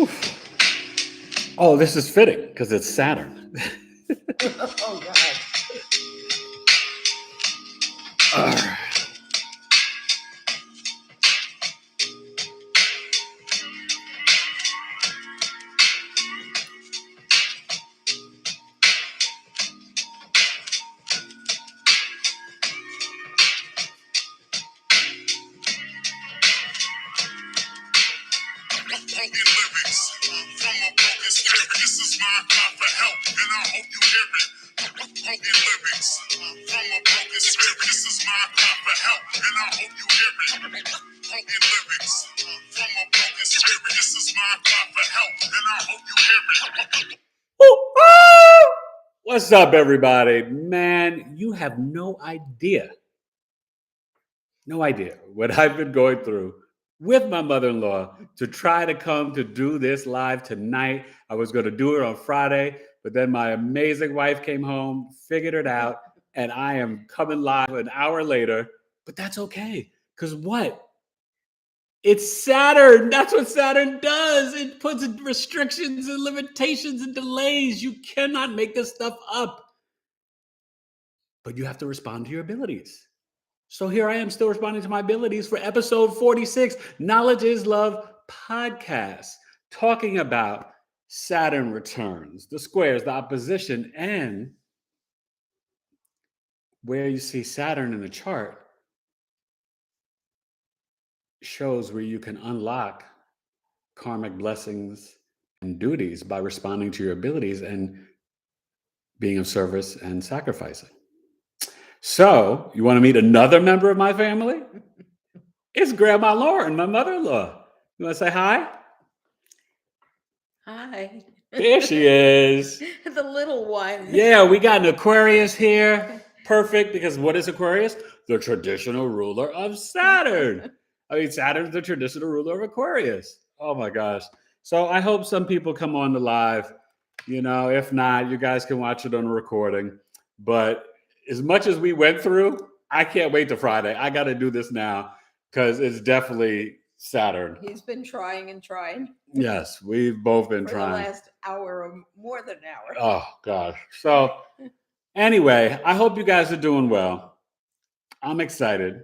Oof. Oh, this is fitting because it's Saturn. Oh, God. All right. Lyrics from a broken spirit. This is my cry for help, and I hope you hear it. Broken lyrics from a broken spirit. This is my cry for help, and I hope you hear it. Broken lyrics from a broken spirit. This is my cry for help, and I hope you hear it. What's up, everybody? Man, you have no idea what I've been going through with my mother-in-law to try to come to do this live tonight. I was going to do it on Friday, but then my amazing wife came home, figured it out, and I am coming live an hour later. But that's okay, because what? It's Saturn. That's what Saturn does. It puts restrictions and limitations and delays. You cannot make this stuff up. But you have to respond to your abilities. So here I am still responding to my abilities for episode 46, Knowledge is Love podcast, talking about Saturn returns, the squares, the opposition, and where you see Saturn in the chart shows where you can unlock karmic blessings and duties by responding to your abilities and being of service and sacrificing. So, you want to meet another member of my family? It's Grandma Lauren, my mother-in-law. You want to say hi? Hi. There she is. The little one. Yeah, we got an Aquarius here. Perfect, because what is Aquarius? The traditional ruler of Saturn. I mean, Saturn's the traditional ruler of Aquarius. Oh my gosh. So I hope some people come on the live. You know, if not, you guys can watch it on a recording. But as much as we went through, I can't wait to Friday. I got to do this now because it's definitely Saturn. He's been trying and trying. Yes, we've both been for trying. the last hour or more than an hour. Oh gosh. So anyway, I hope you guys are doing well. I'm excited.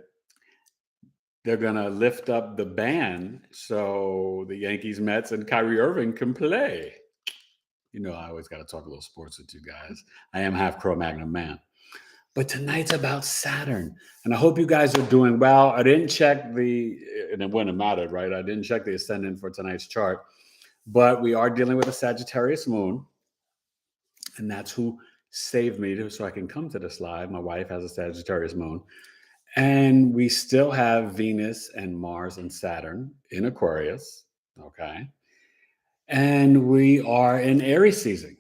They're gonna lift up the ban so the Yankees, Mets, and Kyrie Irving can play. You know, I always got to talk a little sports with you guys. I am half Cro-Magnon man. But tonight's about Saturn. And I hope you guys are doing well. I didn't check and it wouldn't have mattered, right? I didn't check the ascendant for tonight's chart. But we are dealing with a Sagittarius moon. And that's who saved me so I can come to this live. My wife has a Sagittarius moon. And we still have Venus and Mars and Saturn in Aquarius. Okay. And we are in Aries season.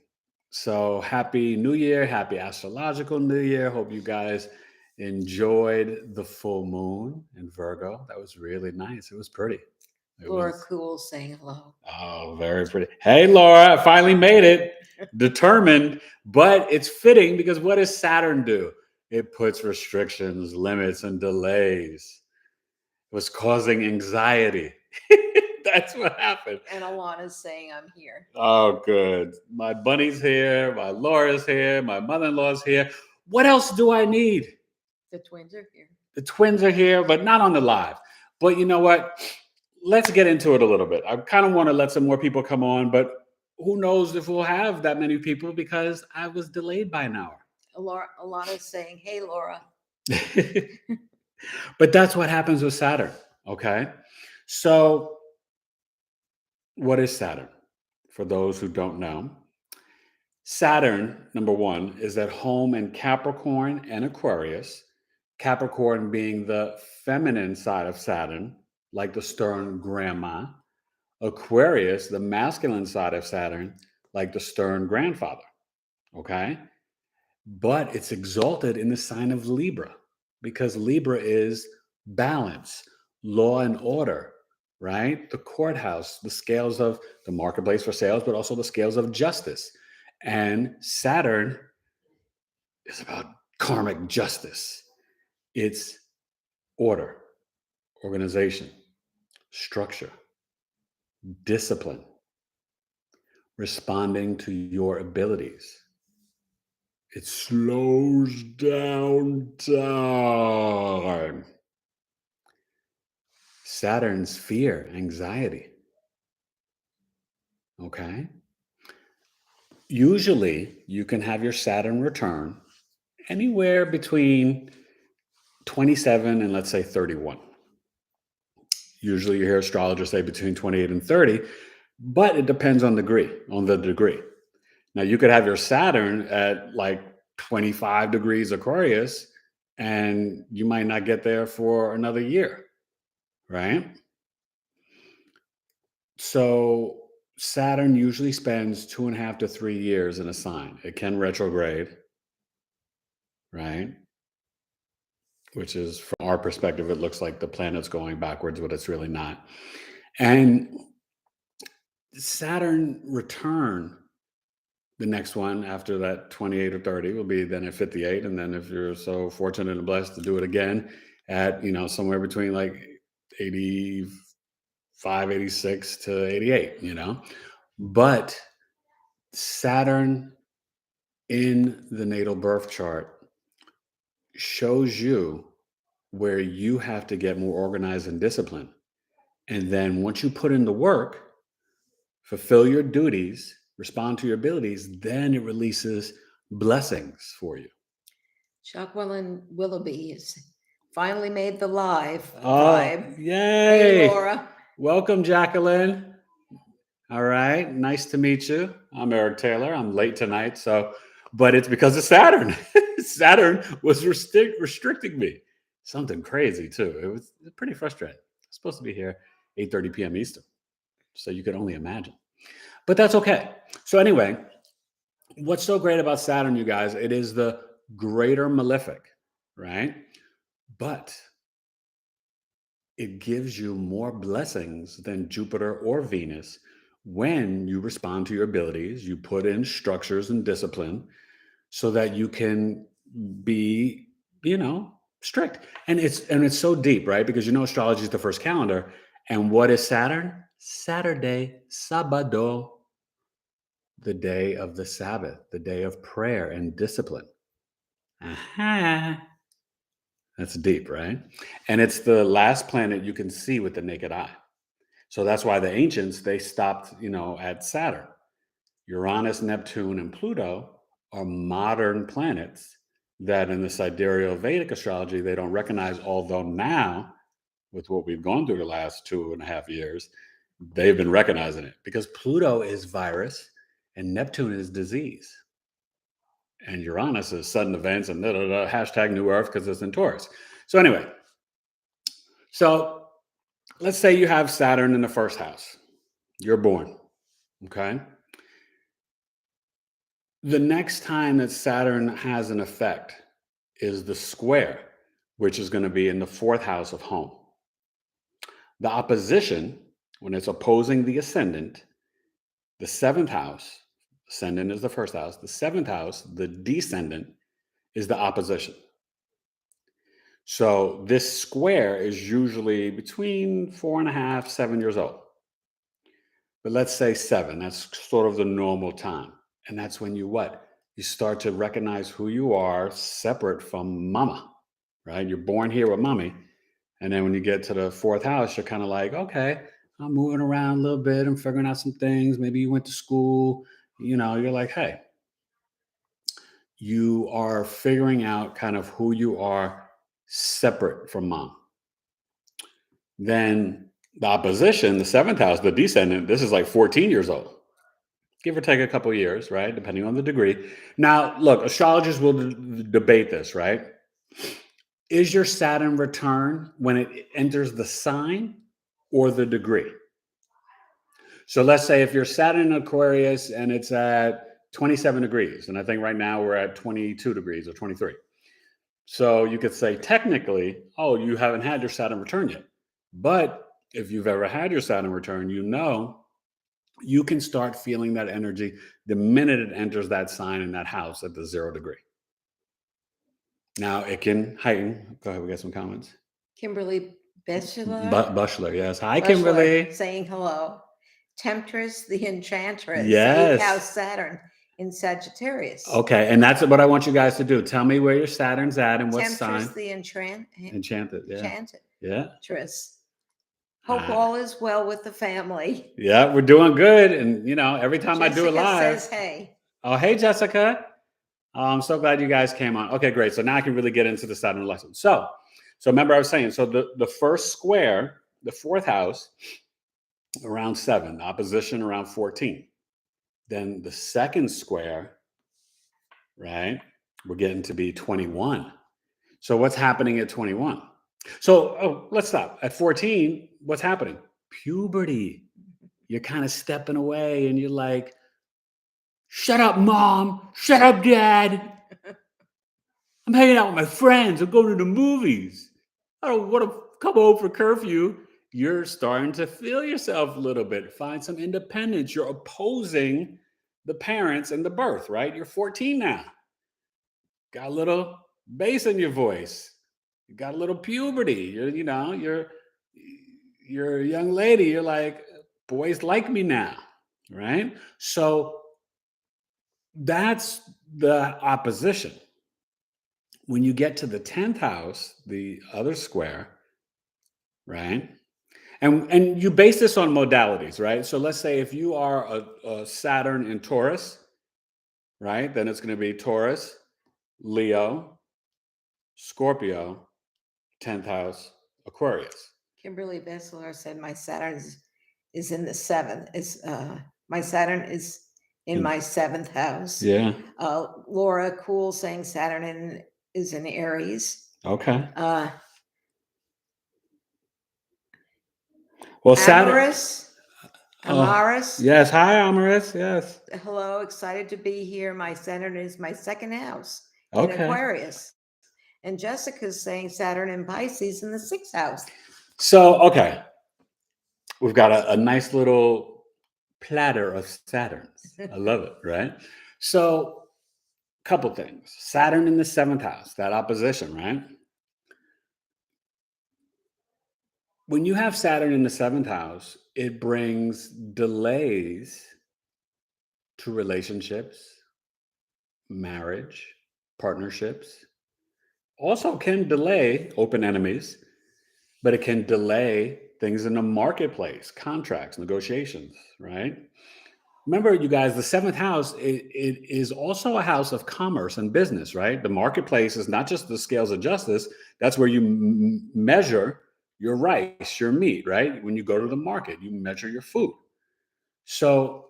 So happy New Year, happy astrological New Year. Hope you guys enjoyed the full moon in Virgo. That was really nice. It was pretty. Laura Cool saying hello. Oh, very pretty. Hey, Laura, I finally made it. Determined, but it's fitting because what does Saturn do? It puts restrictions, limits, and delays. It was causing anxiety. That's what happened. And Alana's saying I'm here. Oh, good. My bunny's here. My Laura's here. My mother-in-law's here. What else do I need? The twins are here. The twins are here, but not on the live. But you know what? Let's get into it a little bit. I kind of want to let some more people come on, but who knows if we'll have that many people because I was delayed by an hour. Alana's saying, hey, Laura. But that's what happens with Saturn, okay? So what is Saturn? For those who don't know, Saturn, number one, is at home in Capricorn and Aquarius. Capricorn being the feminine side of Saturn, like the stern grandma. Aquarius, the masculine side of Saturn, like the stern grandfather. Okay? But it's exalted in the sign of Libra because Libra is balance, law and order, right? The courthouse, the scales of the marketplace for sales, but also the scales of justice. And Saturn is about karmic justice. It's order, organization, structure, discipline, responding to your abilities. It slows down time. Saturn's fear, anxiety. Okay. Usually, you can have your Saturn return anywhere between 27 and let's say 31. Usually, you hear astrologers say between 28 and 30, but it depends on the degree. Now, you could have your Saturn at like 25 degrees Aquarius, and you might not get there for another year, right? So Saturn usually spends 2.5 to 3 years in a sign. It can retrograde, right? Which is, from our perspective, it looks like the planet's going backwards, but it's really not. And Saturn return, the next one after that 28 or 30 will be then at 58. And then if you're so fortunate and blessed to do it again at, somewhere between like 85, 86 to 88, But Saturn in the natal birth chart shows you where you have to get more organized and disciplined. And then once you put in the work, fulfill your duties, respond to your abilities, then it releases blessings for you. Jacqueline Willoughby has finally made the live Oh, vibe. yay. Hey, Laura. Welcome, Jacqueline. All right. Nice to meet you. I'm Eric Taylor. I'm late tonight. But it's because of Saturn. Saturn was restricting me. Something crazy, too. It was pretty frustrating. I'm supposed to be here 8:30 p.m. Eastern. So you could only imagine. But that's okay. So anyway, what's so great about Saturn, you guys, it is the greater malefic, right? But it gives you more blessings than Jupiter or Venus when you respond to your abilities, you put in structures and discipline so that you can be, strict. And it's so deep, right? Because astrology is the first calendar. And what is Saturn? Saturday, Sabado, the day of the Sabbath, the day of prayer and discipline. Aha. That's deep, right? And it's the last planet you can see with the naked eye. So that's why the ancients, they stopped, at Saturn. Uranus, Neptune, and Pluto are modern planets that in the sidereal Vedic astrology, they don't recognize, although now, with what we've gone through the last 2.5 years, they've been recognizing it because Pluto is virus and Neptune is disease. And Uranus is sudden events and hashtag new earth because it's in Taurus. So anyway, let's say you have Saturn in the first house. You're born, okay? The next time that Saturn has an effect is the square, which is going to be in the fourth house of home. The opposition, when it's opposing the ascendant, the seventh house, ascendant is the first house, the seventh house, the descendant, is the opposition. So this square is usually between 4.5, 7 years old. But let's say 7, that's sort of the normal time. And that's when you start to recognize who you are separate from mama, right? You're born here with mommy. And then when you get to the fourth house, you're kind of like, okay, I'm moving around a little bit. I'm figuring out some things. Maybe you went to school, you're like, hey, you are figuring out kind of who you are separate from mom. Then the opposition, the seventh house, the descendant, this is like 14 years old. Give or take a couple of years, right? Depending on the degree. Now, look, astrologers will debate this, right? Is your Saturn return when it enters the sign or the degree? So let's say if you're Saturn in Aquarius and it's at 27 degrees, and I think right now we're at 22 degrees or 23. So you could say technically, you haven't had your Saturn return yet. But if you've ever had your Saturn return, you can start feeling that energy the minute it enters that sign in that house at the 0 degree. Now it can heighten. Go ahead, we got some comments. Kimberly Bushler. Bushler, yes. Hi, Kimberly. Saying hello. Temptress, the Enchantress, Yes. 8th house Saturn in Sagittarius. Okay, and that's what I want you guys to do. Tell me where your Saturn's at and what Temptress, sign. the Enchanted, yeah. Enchantress. Yeah. Hope all is well with the family. Yeah, we're doing good. And, every time I do it Jessica live. says, hey. Oh, hey, Jessica. I'm so glad you guys came on. Okay, great. So now I can really get into the Saturn lesson. So remember I was saying, so the first square, the fourth house, around 7, opposition around 14. Then the second square, right, we're getting to be 21. So what's happening at 21? So let's stop. At 14, what's happening? Puberty. You're kind of stepping away and you're like, shut up, mom. Shut up, dad. I'm hanging out with my friends. I'm going to the movies. I don't want to come home for curfew. You're starting to feel yourself a little bit. Find some independence. You're opposing the parents and the birth, right? You're 14 now. Got a little bass in your voice. You got a little puberty. You're a young lady. You're like, boys like me now, right? So that's the opposition. When you get to the 10th house, the other square, right? And you base this on modalities, right? So let's say if you are a Saturn in Taurus, right? Then it's going to be Taurus, Leo, Scorpio, 10th house, Aquarius. Kimberly Bessler said my Saturn is in the 7th. My Saturn is in my 7th house. Yeah. Laura Cool saying Saturn is in Aries. Okay. Well, Saturn. Amaris. Yes. Hi, Amaris. Yes. Hello. Excited to be here. My Saturn is my 2nd house in Okay. Aquarius. And Jessica's saying Saturn in Pisces in the 6th house. So, okay. We've got a nice little platter of Saturns. I love it, right? So, couple things. Saturn in the 7th house, that opposition, right? When you have Saturn in the 7th house, it brings delays to relationships, marriage, partnerships. Also can delay open enemies, but it can delay things in the marketplace, contracts, negotiations, right? Remember, you guys, the 7th house, it is also a house of commerce and business, right? The marketplace is not just the scales of justice. That's where you measure your rice, your meat, right? When you go to the market, you measure your food. So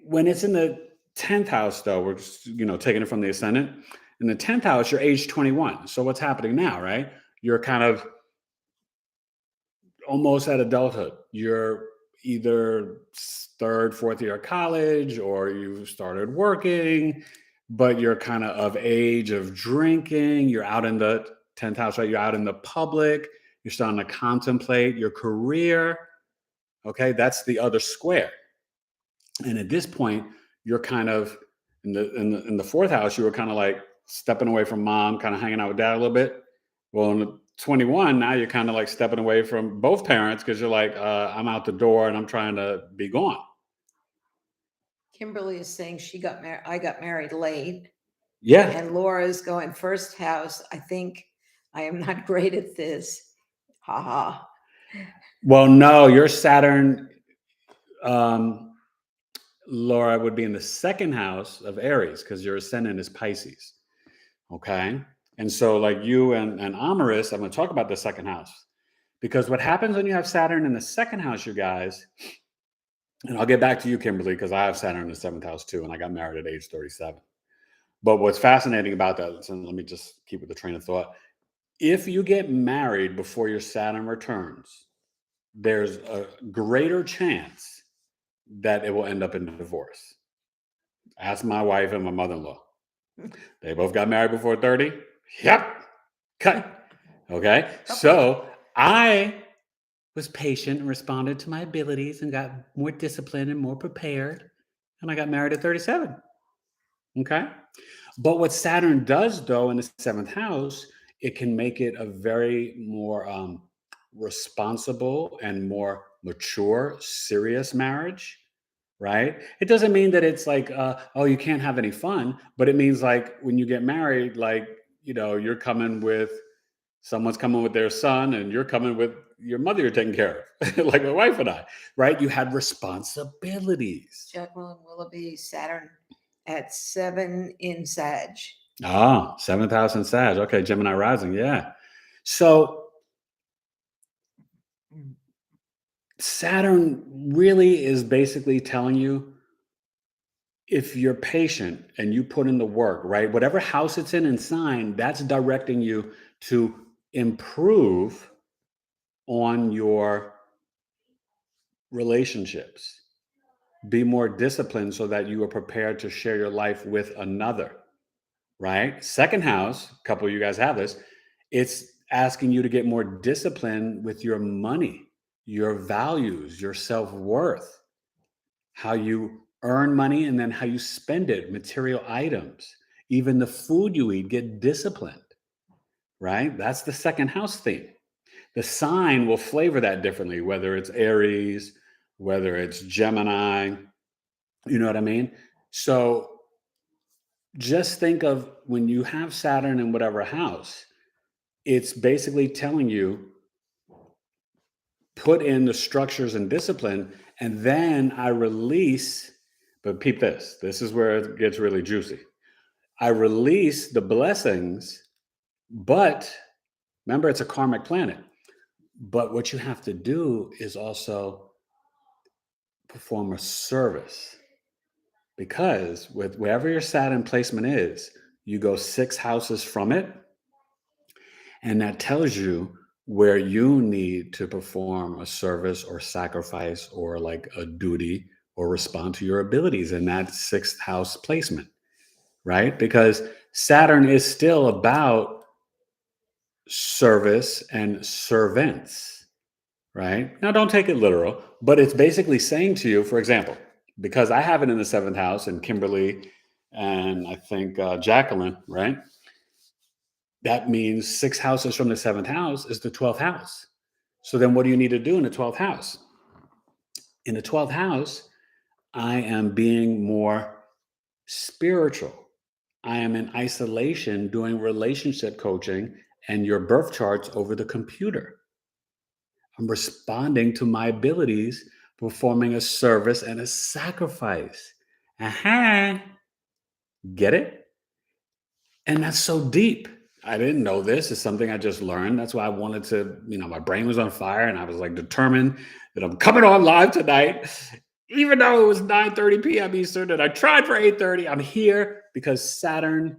when it's in the 10th house, though, we're just, taking it from the ascendant. In the 10th house, you're age 21. So what's happening now, right? You're kind of almost at adulthood. You're either 3rd, 4th year of college, or you've started working, but you're kind of age of drinking. You're out in the 10th house, right? You're out in the public. You're starting to contemplate your career. Okay, that's the other square. And at this point, you're kind of in the 4th house. You were kind of like stepping away from mom, kind of hanging out with dad a little bit. Well, in the 21, now you're kind of like stepping away from both parents because you're like, I'm out the door and I'm trying to be gone. Kimberly is saying I got married late. Yeah. And Laura's going 1st house. I think I am not great at this. Ha ha. Well, no, your Saturn, Laura, would be in the 2nd house of Aries because your ascendant is Pisces. Okay. And so like you and Amaris, I'm going to talk about the 2nd house, because what happens when you have Saturn in the 2nd house, you guys, and I'll get back to you, Kimberly, because I have Saturn in the 7th house too, and I got married at age 37. But what's fascinating about that, so let me just keep with the train of thought. If you get married before your Saturn returns, there's a greater chance that it will end up in divorce. Ask my wife and my mother-in-law. They both got married before 30. Yep. Cut. Okay. So I was patient and responded to my abilities and got more disciplined and more prepared. And I got married at 37. Okay. But what Saturn does, though, in the 7th house, it can make it a very more responsible and more mature, serious marriage, right? It doesn't mean that it's like, oh, you can't have any fun, but it means like when you get married, like, you're coming with someone's coming with their son and you're coming with your mother you're taking care of, like my wife and I, right? You had responsibilities. Jacqueline Willoughby, Saturn at 7 in Sag. Ah, 7,000 Sag. Okay, Gemini rising. Yeah. So Saturn really is basically telling you, if you're patient and you put in the work, right? Whatever house it's in and sign, that's directing you to improve on your relationships. Be more disciplined so that you are prepared to share your life with another, right? Second house, a couple of you guys have this, it's asking you to get more disciplined with your money, your values, your self-worth, how you earn money and then how you spend it, material items, even the food you eat, get disciplined, right? That's the second house theme. The sign will flavor that differently, whether it's Aries, whether it's Gemini, you know what I mean? So just think of when you have Saturn in whatever house, it's basically telling you, put in the structures and discipline, and then I release, but peep this, this is where it gets really juicy. I release the blessings, but remember, it's a karmic planet. But what you have to do is also perform a service. Because with wherever your Saturn placement is, you go 6 houses from it. And that tells you where you need to perform a service or sacrifice or like a duty or respond to your abilities in that 6th house placement, right? Because Saturn is still about service and servants, right? Now, don't take it literal, but it's basically saying to you, for example, because I have it in the 7th house and Kimberly and I think Jacqueline, right? That means 6 houses from the 7th house is the 12th house. So then what do you need to do in the 12th house? In the 12th house, I am being more spiritual. I am in isolation doing relationship coaching and your birth charts over the computer. I'm responding to my abilities, performing a service and a sacrifice. Aha. Get it? And that's so deep. I didn't know this. It's something I just learned. That's why I wanted to, my brain was on fire and I was like determined that I'm coming on live tonight. Even though it was 9:30 p.m. Eastern and I tried for 8:30, I'm here because Saturn,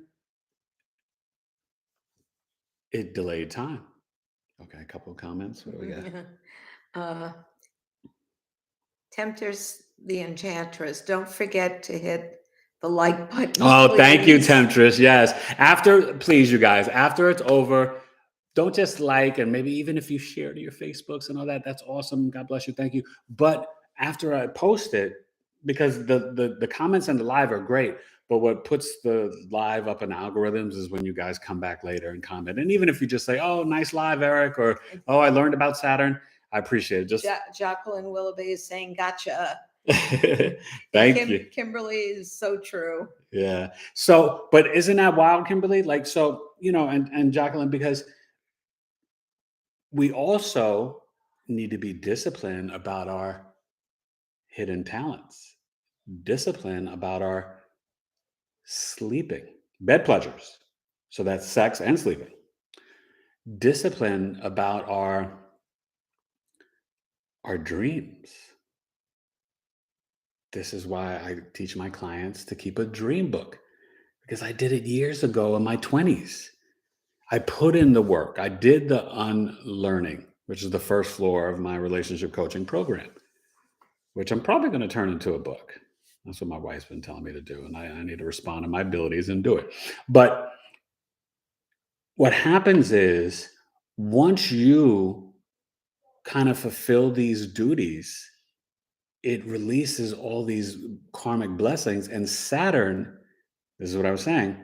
it delayed time. Okay, a couple of comments. What do we got? Temptress, the Enchantress. Don't forget to hit the like button. Oh, thank you, please. Temptress. Yes. Please, you guys, after it's over, don't just like, and maybe even if you share to your Facebooks and all that, that's awesome. God bless you. Thank you. But after I post it, because the comments and the live are great, but what puts the live up in algorithms is when you guys come back later and comment. And even if you just say, oh, nice live, Eric, or, oh, I learned about Saturn, I appreciate it. Just Jacqueline Willoughby is saying, gotcha. Thank you. Kimberly is so true. Yeah. So, but isn't that wild, Kimberly? Like, so, and Jacqueline, because we also need to be disciplined about our hidden talents, discipline about our sleeping, bed pleasures. So that's sex and sleeping. Discipline about our dreams. This is why I teach my clients to keep a dream book, because I did it years ago in my 20s. I put in the work. I did the unlearning, which is the first floor of my relationship coaching program, which I'm probably going to turn into a book. That's what my wife's been telling me to do. And I need to respond to my abilities and do it. But what happens is once you kind of fulfill these duties, it releases all these karmic blessings. And Saturn, this is what I was saying,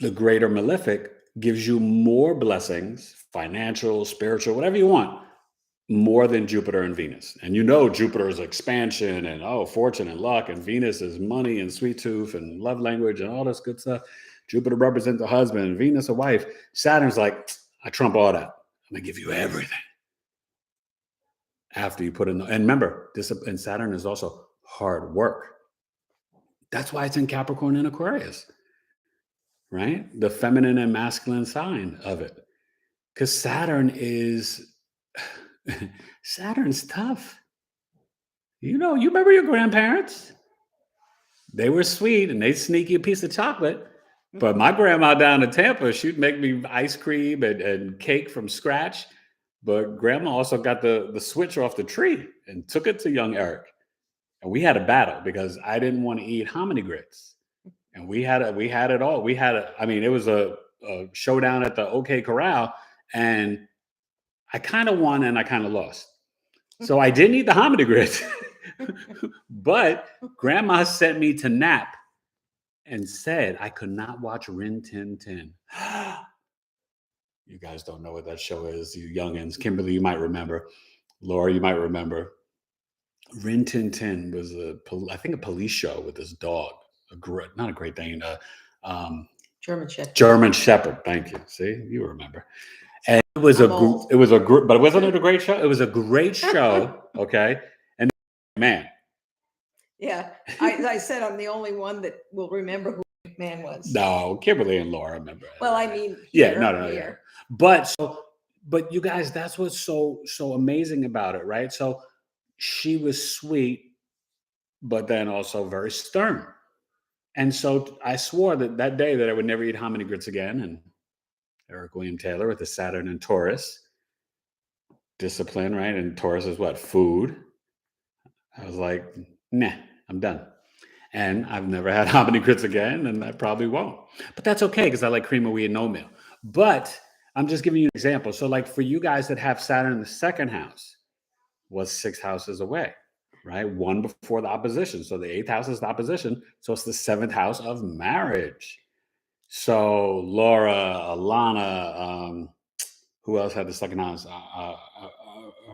the greater malefic gives you more blessings, financial, spiritual, whatever you want, more than Jupiter and Venus. And you know Jupiter is expansion and fortune and luck, and Venus is money and sweet tooth and love language and all this good stuff. Jupiter represents a husband, Venus a wife. Saturn's like, I trump all that. I'm gonna give you everything. After you put in, and remember, and Saturn is also hard work. That's why it's in Capricorn and Aquarius, right? The feminine and masculine sign of it. Because Saturn's tough. You remember your grandparents? They were sweet and they'd sneak you a piece of chocolate. But my grandma down in Tampa, she'd make me ice cream and cake from scratch. But grandma also got the switch off the tree and took it to young Eric. And we had a battle because I didn't want to eat hominy grits. And we had it all. It was a showdown at the OK Corral. And I kind of won and I kind of lost. So I didn't eat the hominy grits. But grandma sent me to nap and said I could not watch Rin Tin Tin. You guys don't know what that show is, you youngins. Kimberly, you might remember. Laura, you might remember. Rin Tin Tin was a police show with this dog. Not a Great Dane. German Shepherd. German Shepherd. Thank you. See, you remember. And it was but wasn't it a great show? It was a great show. Okay. And man. Yeah. I said I'm the only one that will remember who McMahon was. No, Kimberly and Laura remember. Well, I mean, no. Yeah. But you guys, that's what's so amazing about it, right? So she was sweet, but then also very stern. And so I swore that day that I would never eat hominy grits again. And Eric William Taylor with the Saturn and Taurus. Discipline, right? And Taurus is what? Food. I was like, nah, I'm done. And I've never had hominy grits again, and I probably won't. But that's okay because I like cream of wheat and oatmeal. But I'm just giving you an example. So like for you guys that have Saturn in the second house, was 6 houses away, right? 1 before the opposition. So the 8th house is the opposition. So it's the 7th house of marriage. So Laura, Alana, who else had the second house?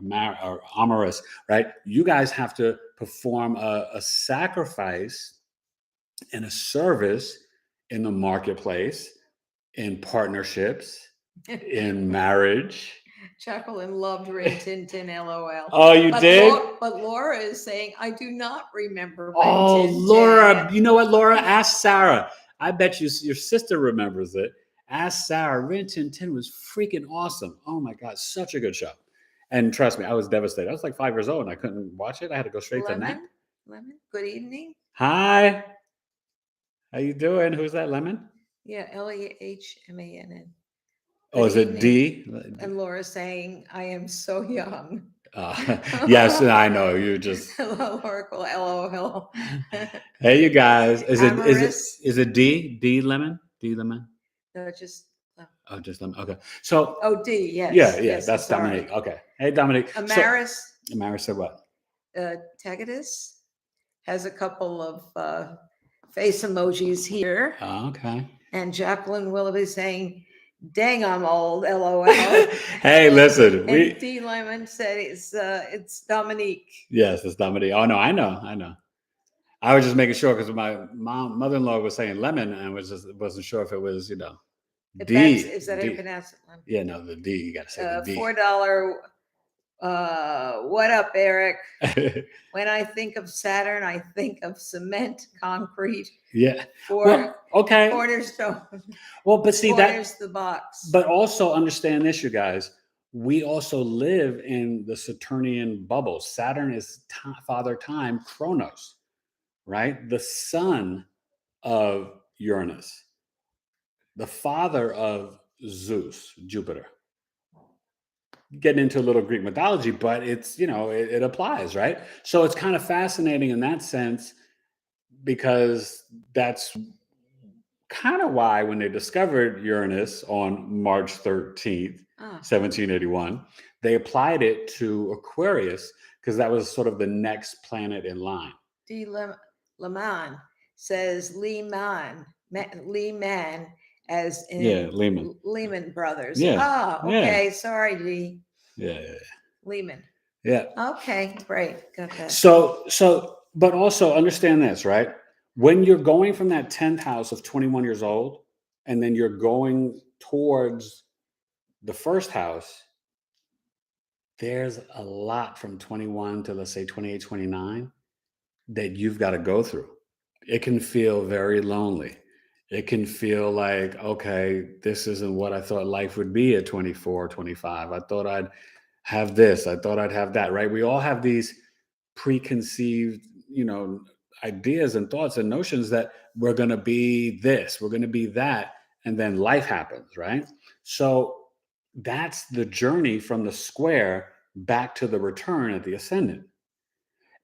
Amaris, right? You guys have to perform a sacrifice and a service in the marketplace, in partnerships, in marriage. Jacqueline loved Rin Tin Tin, LOL. Oh, you did? But Laura is saying, I do not remember Rin Oh, Tin Tin. Laura, you know what, Laura? Ask Sarah. I bet you your sister remembers it. Ask Sarah. Rin Tin Tin was freaking awesome. Oh my God, such a good show. And trust me, I was devastated. I was like 5 years old and I couldn't watch it. I had to go straight to nap. Lemon, good evening. Hi. How you doing? Who's that, Lemon? Yeah, LEHMANN. Oh, is it D? And Laura's saying, I am so young. Yes, I know. You just. Hello, Oracle. LOL. Hey, you guys. Is it D? D Lemon? D Lemon? No, just. Oh, just Lemon. Okay. So. Oh, D. Yes. Yeah. Yes, That's Dominique. Okay. Hey, Dominique. Amaris. Amaris said what? Tacitus has a couple of face emojis here. Oh, okay. And Jacqueline Willoughby saying, dang, I'm old, LOL. Hey, listen. And D. Lemon said it's Dominique. Yes, it's Dominique. Oh, no, I know. I was just making sure because my mother-in-law was saying lemon and wasn't sure if it was, D. Is that how you pronounce it? Lemon? Yeah, no, the D. You got to say the D. $4. What up, Eric? When I think of Saturn, I think of cement, concrete. Yeah. Okay. Cornerstone. Well, but see Corners the box. But also understand this, you guys. We also live in the Saturnian bubble. Saturn is Father Time, Chronos, right? The son of Uranus, the father of Zeus, Jupiter. Getting into a little Greek mythology, but it's, it applies, right? So it's kind of fascinating in that sense, because that's kind of why when they discovered Uranus on March 13th, 1781, they applied it to Aquarius because that was sort of the next planet in line. D. Lehman says Lehman as in Lehman Lehman Brothers. Yeah. Okay. Yeah. Sorry, D. Yeah. Lehman. Yeah. Okay, great. Got that. So, but also understand this, right? When you're going from that 10th house of 21 years old, and then you're going towards the first house, there's a lot from 21 to, let's say, 28, 29 that you've got to go through. It can feel very lonely. It can feel like, okay, this isn't what I thought life would be at 24, 25. I thought I'd have this. I thought I'd have that, right? We all have these preconceived, ideas and thoughts and notions that we're going to be this, we're going to be that, and then life happens, right? So that's the journey from the square back to the return at the ascendant.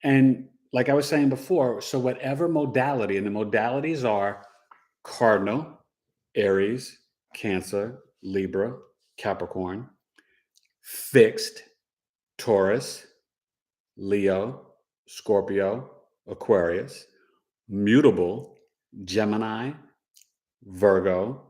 And like I was saying before, so whatever modality, and the modalities are cardinal, Aries, Cancer, Libra, Capricorn, fixed, Taurus, Leo, Scorpio, Aquarius, mutable, Gemini, Virgo.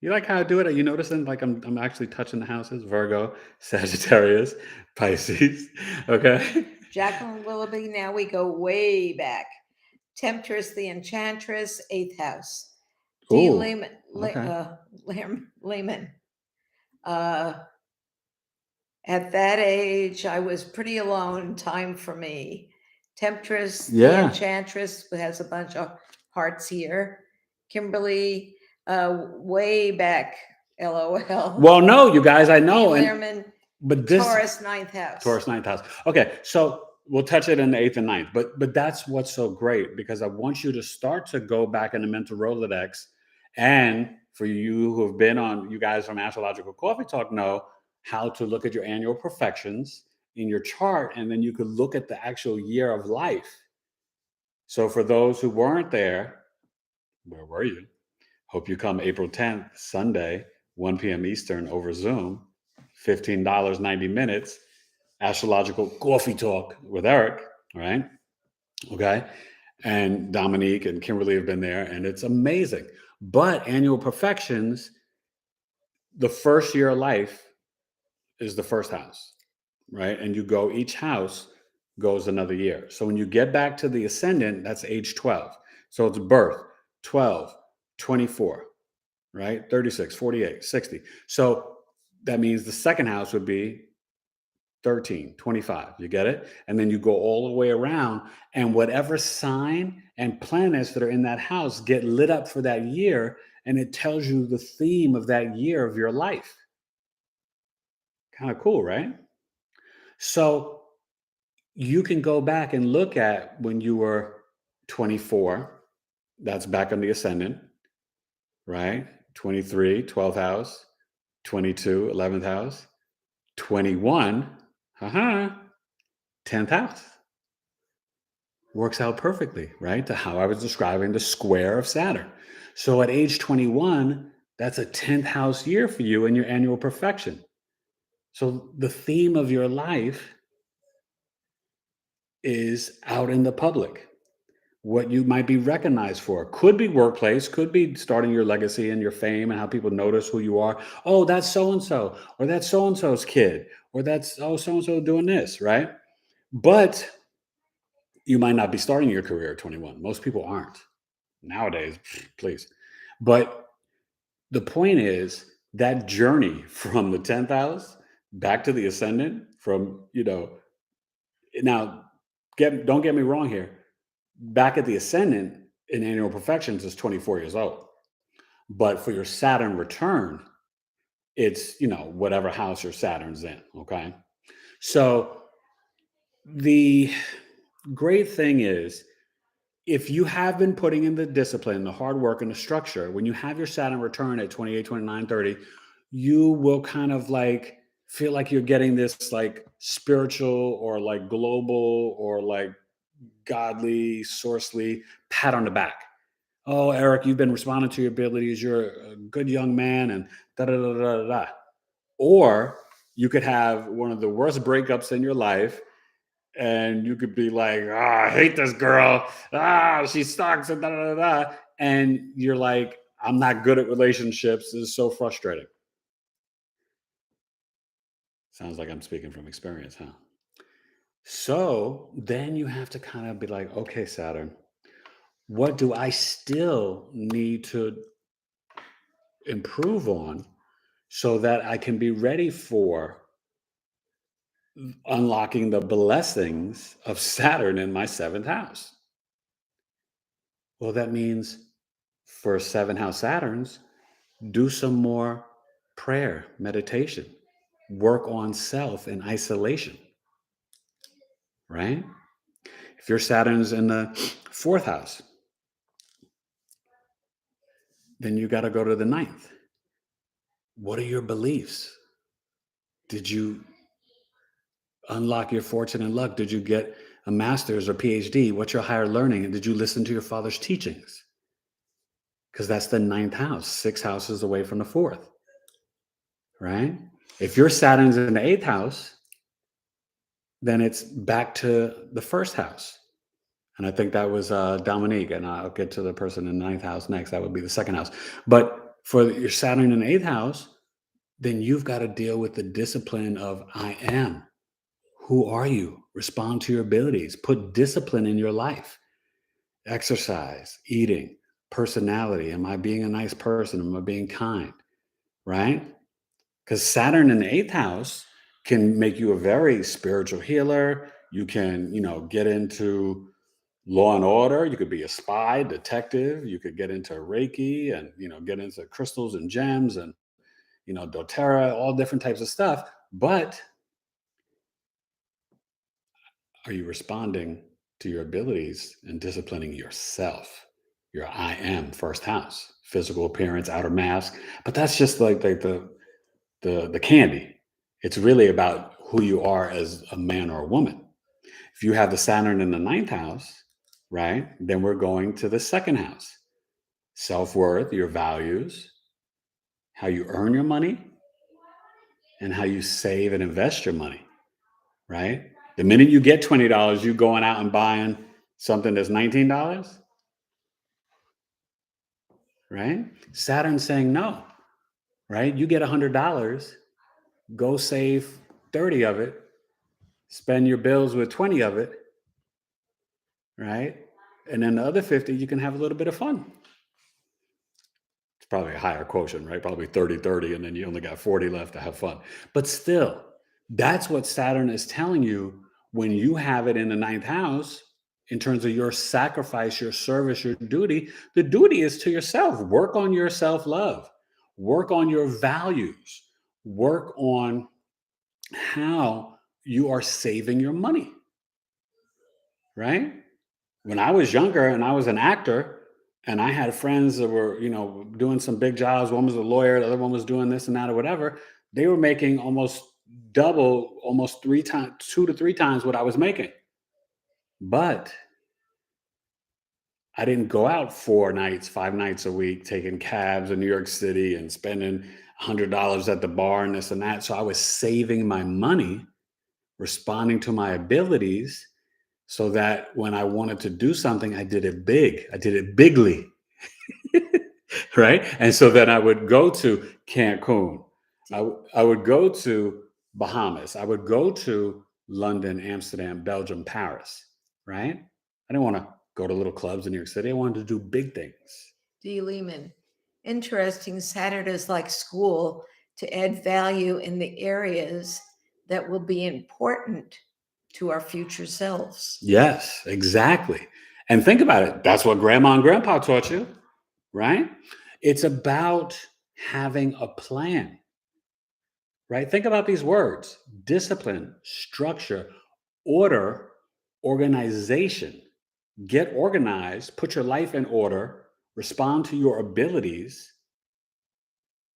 You like how I do it? Are you noticing like I'm actually touching the houses? Virgo, Sagittarius, Pisces. Okay. Jacqueline Willoughby, now we go way back. Temptress, the Enchantress, 8th house. D. Ooh, Lehman. okay. Lehman. At that age, I was pretty alone. Time for me. Temptress, the Yeah. Enchantress, who has a bunch of hearts here. Kimberly, way back. LOL. Well, no, you guys, I know. D. And Lehrman, but this Taurus, 9th house. Taurus, 9th house. Okay, so we'll touch it in the 8th and 9th, but that's what's so great, because I want you to start to go back in the mental Rolodex. And for you who have been on, you guys from Astrological Coffee Talk know how to look at your annual perfections in your chart, and then you could look at the actual year of life. So for those who weren't there, where were you? Hope you come April 10th, Sunday, 1 p.m. Eastern over Zoom, $15, 90 minutes. Astrological Coffee Talk with Eric, right? Okay. And Dominique and Kimberly have been there, and it's amazing. But annual perfections, the first year of life is the first house, right? And you go, each house goes another year. So when you get back to the ascendant, that's age 12. So it's birth, 12, 24, right? 36, 48, 60. So that means the second house would be 13, 25. You get it? And then you go all the way around, and whatever sign and planets that are in that house get lit up for that year, and it tells you the theme of that year of your life. Kind of cool, right? So you can go back and look at when you were 24, that's back on the ascendant, right? 23, 12th house, 22, 11th house, 21, 10th house. Works out perfectly, right? To how I was describing the square of Saturn. So at age 21, that's a 10th house year for you in your annual perfection. So the theme of your life is out in the public. What you might be recognized for could be workplace, could be starting your legacy and your fame and how people notice who you are. Oh, that's so-and-so, or that's so-and-so's kid, or that's, oh, so-and-so doing this, right? But you might not be starting your career at 21. Most people aren't nowadays, please. But the point is that journey from the 10th house back to the ascendant, from, now don't get me wrong here. Back at the ascendant in annual perfections is 24 years old. But for your Saturn return, it's, whatever house your Saturn's in. Okay. So the great thing is, if you have been putting in the discipline, the hard work, and the structure, when you have your Saturn return at 28, 29, 30, you will kind of like feel like you're getting this like spiritual or like global or like godly, sourcely pat on the back. Oh, Eric, you've been responding to your abilities. You're a good young man, and da da da da da. Or you could have one of the worst breakups in your life, and you could be like, I hate this girl. She sucks, and da da da da. And you're like, I'm not good at relationships. This is so frustrating. Sounds like I'm speaking from experience, huh? So then you have to kind of be like, okay, Saturn, what do I still need to improve on so that I can be ready for unlocking the blessings of Saturn in my seventh house? Well, that means for seven house Saturns, do some more prayer, meditation, work on self in isolation, right? If your Saturn's in the fourth house, then you got to go to the ninth. What are your beliefs? Did you unlock your fortune and luck? Did you get a master's or PhD? What's your higher learning? And did you listen to your father's teachings? Because that's the ninth house, 6 houses away from the fourth, right? If your Saturn's in the eighth house, then it's back to the first house. And I think that was Dominique, and I'll get to the person in the ninth house next. That would be the second house. But for your Saturn in the eighth house, then you've got to deal with the discipline of I am. Who are you? Respond to your abilities. Put discipline in your life. Exercise, eating, personality. Am I being a nice person? Am I being kind? Right? Because Saturn in the eighth house can make you a very spiritual healer. You can, get into law and order. You could be a spy, detective. You could get into Reiki and, get into crystals and gems and, doTERRA, all different types of stuff. But are you responding to your abilities and disciplining yourself? Your I am first house, physical appearance, outer mask. But that's just like the candy. It's really about who you are as a man or a woman. If you have the Saturn in the ninth house, right, then we're going to the second house. Self-worth, your values, how you earn your money, and how you save and invest your money, right? The minute you get $20, you going out and buying something that's $19, right? Saturn's saying no, right? You get $100, go save 30 of it, spend your bills with 20 of it, right? And then the other 50, you can have a little bit of fun. It's probably a higher quotient, right? Probably 30-30, and then you only got 40 left to have fun. But still, that's what Saturn is telling you when you have it in the ninth house in terms of your sacrifice, your service, your duty. The duty is to yourself. Work on your self-love. Work on your values. Work on how you are saving your money, right? When I was younger and I was an actor and I had friends that were, doing some big jobs. One was a lawyer, the other one was doing this and that or whatever. They were making almost double, almost 2 to 3 times what I was making. But I didn't go out 4 nights, 5 nights a week, taking cabs in New York City and spending $100 at the bar and this and that. So I was saving my money, responding to my abilities, so that when I wanted to do something, I did it big. I did it bigly. Right? And so then I would go to Cancun. I would go to Bahamas. I would go to London, Amsterdam, Belgium, Paris. Right? I didn't want to go to little clubs in New York City. I wanted to do big things. D. Lehman. Interesting. Saturn is like school to add value in the areas that will be important to our future selves. Yes, exactly. And think about it. That's what grandma and grandpa taught you, right? It's about having a plan, right? Think about these words: discipline, structure, order, organization. Get organized, put your life in order, respond to your abilities,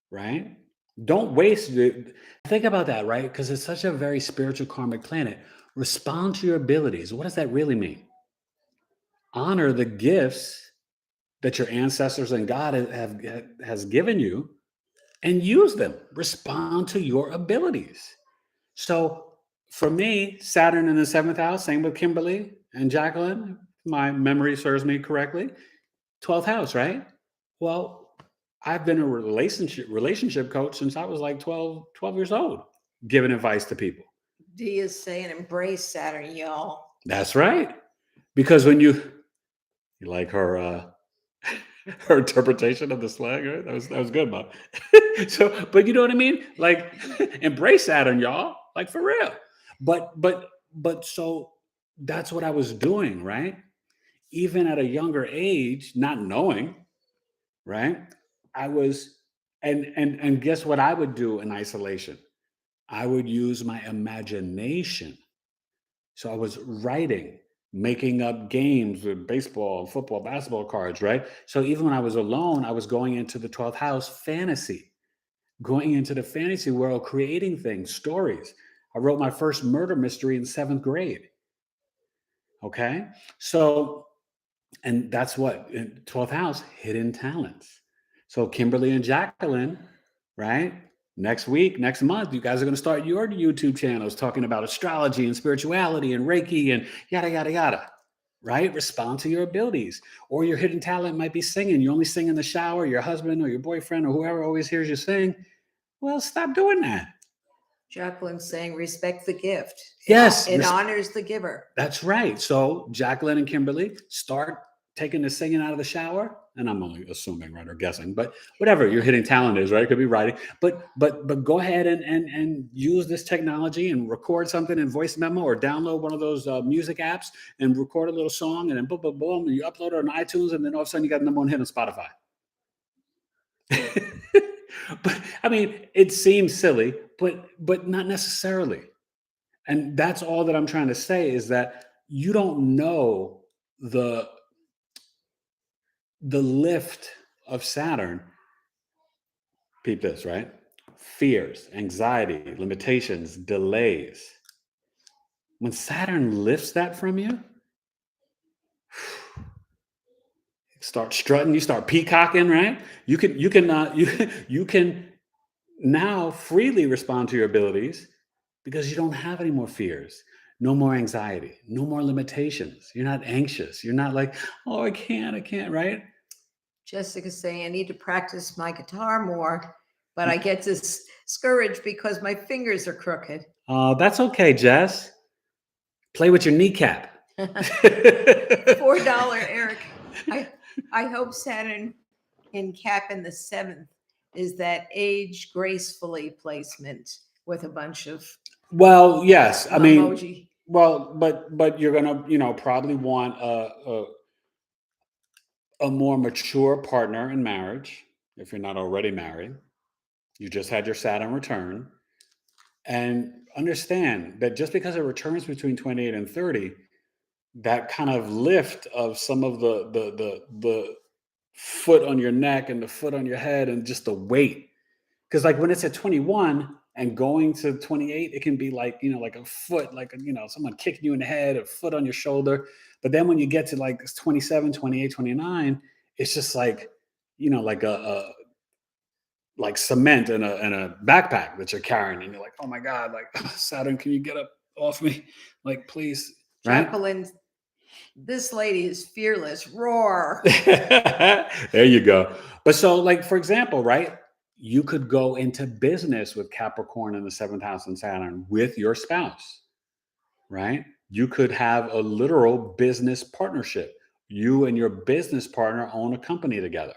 right? Don't waste it. Think about that, right? Because it's such a very spiritual karmic planet. Respond to your abilities. What does that really mean? Honor the gifts that your ancestors and God has given you and use them. Respond to your abilities. So for me, Saturn in the seventh house, same with Kimberly and Jacqueline, my memory serves me correctly, 12th house, right? Well, I've been a relationship coach since I was like 12 years old. giving advice to people. D is saying embrace Saturn, y'all. That's right. Because when you like her her interpretation of the slang, right? That was good, Mom. So, but you know what I mean? Like embrace Saturn, y'all. Like for real. But so that's what I was doing, right? Even at a younger age, not knowing, right? I was and guess what I would do in isolation? I would use my imagination. So I was writing, making up games with baseball, football, basketball cards, right? So even when I was alone, I was going into the 12th house fantasy, going into the fantasy world, creating things, stories. I wrote my first murder mystery in 7th grade. Okay. So, and that's what in 12th house, hidden talents. So Kimberly and Jacqueline, right? Next week, next month, you guys are going to start your YouTube channels talking about astrology and spirituality and Reiki and yada, yada, yada, right? Respond to your abilities. Or your hidden talent might be singing. You only sing in the shower, your husband or your boyfriend or whoever always hears you sing. Well, stop doing that. Jacqueline's saying respect the gift. Yes. It honors the giver. That's right. So Jacqueline and Kimberly, start taking the singing out of the shower. And I'm only assuming, right, or guessing, but whatever your hidden talent is, right? It could be writing. But go ahead and use this technology and record something in voice memo or download one of those music apps and record a little song and then boom, boom, boom, and you upload it on iTunes and then all of a sudden you got the #1 hit on Spotify. But I mean, it seems silly, but not necessarily. And that's all that I'm trying to say is that you don't know the lift of Saturn. Peep this, right? Fears, anxiety, limitations, delays. When Saturn lifts that from you, start strutting, you start peacocking, right? You can now freely respond to your abilities because you don't have any more fears, no more anxiety, no more limitations. You're not anxious. You're not like, oh, I can't, right? Jessica's saying I need to practice my guitar more, but I get discouraged because my fingers are crooked. That's okay, Jess. Play with your kneecap. $4, Eric. I hope Saturn in Cap in the 7th is that age gracefully placement with a bunch of Well, yes. I mean, emoji. well, but you're gonna, probably want a more mature partner in marriage if you're not already married. You just had your Saturn return, and understand that just because it returns between 28 and 30, that kind of lift of some of the foot on your neck and the foot on your head and just the weight. Because like when it's at 21 and going to 28, it can be like, like a foot, like, someone kicking you in the head, a foot on your shoulder. But then when you get to like 27, 28, 29, it's just like, like a like cement in a backpack that you're carrying. And you're like, oh my God, like Saturn, can you get up off me? Like, please. Right? Jacqueline, this lady is fearless. Roar. There you go. But so, like, for example, right? You could go into business with Capricorn in the 7th house and Saturn with your spouse, right? You could have a literal business partnership. You and your business partner own a company together,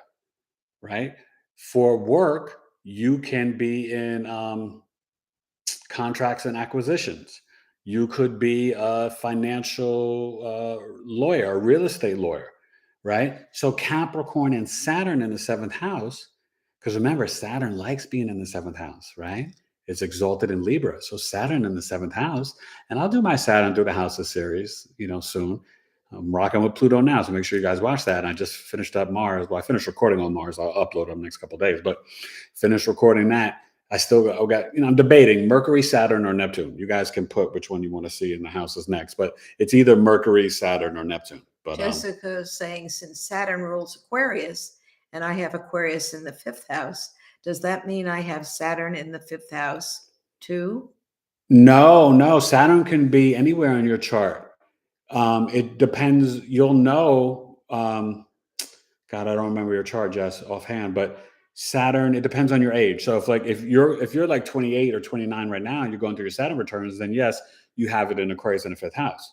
right? For work, you can be in contracts and acquisitions. You could be a financial lawyer, a real estate lawyer, right? So Capricorn and Saturn in the 7th house, because remember, Saturn likes being in the 7th house, right? It's exalted in Libra. So Saturn in the 7th house, and I'll do my Saturn through the houses series, soon. I'm rocking with Pluto now, so make sure you guys watch that. And I just finished up Mars. Well, I finished recording on Mars. I'll upload them next couple of days, but finished recording that. I still got, I'm debating Mercury, Saturn, or Neptune. You guys can put which one you want to see in the houses next, but it's either Mercury, Saturn, or Neptune. But Jessica is saying since Saturn rules Aquarius and I have Aquarius in the 5th house, does that mean I have Saturn in the 5th house too? No, Saturn can be anywhere in your chart. It depends. You'll know. God, I don't remember your chart, Jess, offhand, but Saturn, it depends on your age. So if you're like 28 or 29 right now and you're going through your Saturn returns, then yes, you have it in Aquarius in the 5th house.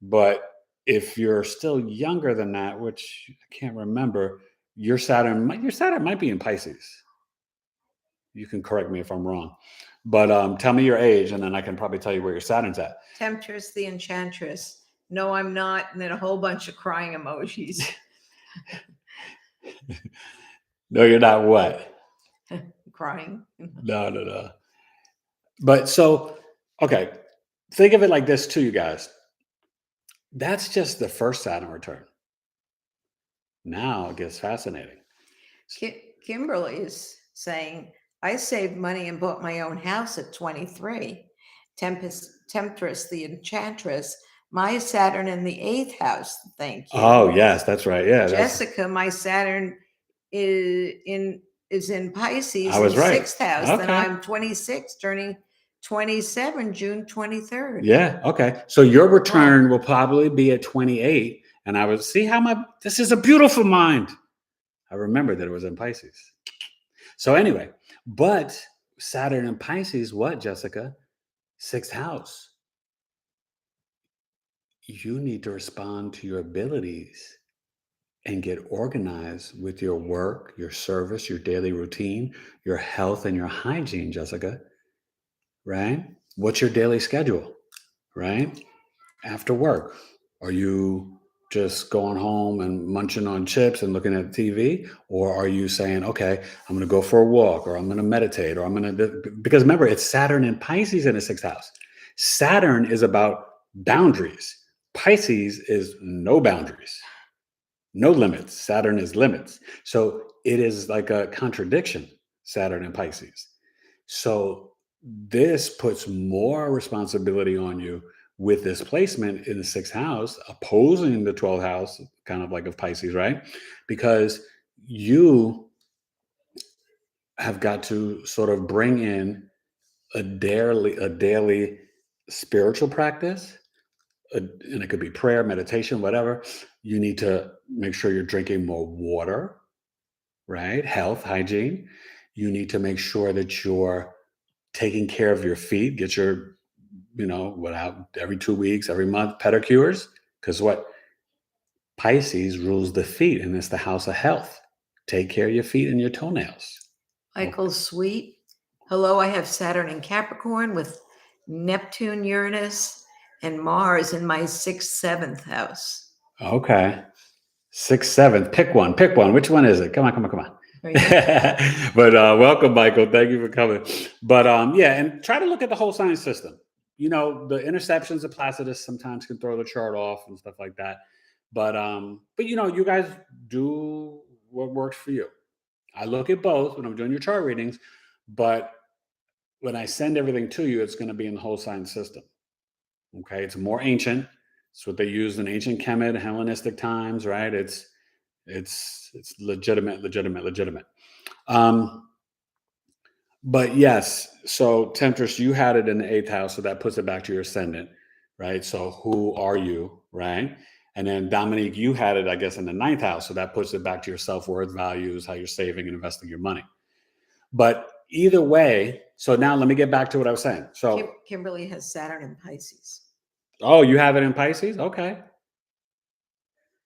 But if you're still younger than that, which I can't remember, your Saturn might be in Pisces. You can correct me if I'm wrong. But tell me your age, and then I can probably tell you where your Saturn's at. Temptress the Enchantress. No, I'm not. And then a whole bunch of crying emojis. No, you're not what? Crying. No. But so, okay, think of it like this too, you guys. That's just the first Saturn return. Now it gets fascinating. Kimberly is saying, I saved money and bought my own house at 23. Temptress the Enchantress. My Saturn in the 8th house. Thank you. Oh, yes, that's right. Yeah. Jessica, my Saturn is in Pisces I was in the right. 6th house. Okay. Then I'm 26, turning 27, June 23rd. Yeah. Okay. So your return will probably be at 28. And I would see this is a beautiful mind. I remember that it was in Pisces. So anyway, but Saturn in Pisces, what, Jessica? 6th house. You need to respond to your abilities and get organized with your work, your service, your daily routine, your health, and your hygiene, Jessica. Right? What's your daily schedule? Right? After work, are you just going home and munching on chips and looking at TV? Or are you saying, okay, I'm going to go for a walk, or I'm going to meditate, or I'm going to, because remember, it's Saturn in Pisces in the 6th house. Saturn is about boundaries. Pisces is no boundaries, no limits. Saturn is limits. So it is like a contradiction, Saturn and Pisces. So this puts more responsibility on you with this placement in the 6th house, opposing the 12th house, kind of like of Pisces, right? Because you have got to sort of bring in a daily spiritual practice, and it could be prayer, meditation, whatever. You need to make sure you're drinking more water, right? Health, hygiene. You need to make sure that you're taking care of your feet. Get your every 2 weeks, every month, pedicures. Because what? Pisces rules the feet, and it's the house of health. Take care of your feet and your toenails. Michael Sweet. Hello, I have Saturn in Capricorn with Neptune, Uranus, and Mars in my 6th, 7th house. Okay. 6th, 7th. Pick one. Which one is it? Come on. But welcome, Michael. Thank you for coming. But and try to look at the whole sign system. The interceptions of Placidus sometimes can throw the chart off and stuff like that. But you guys do what works for you. I look at both when I'm doing your chart readings, but when I send everything to you, it's going to be in the whole sign system. Okay, it's more ancient. It's what they used in ancient Kemet, Hellenistic times, right? It's legitimate. But yes, so Temptress, you had it in the 8th house, so that puts it back to your ascendant, right? So who are you, right? And then Dominique, you had it, I guess, in the 9th house, so that puts it back to your self-worth, values, how you're saving and investing your money. But either way, so now let me get back to what I was saying. So Kimberly has Saturn in Pisces. Oh, you have it in Pisces? Okay.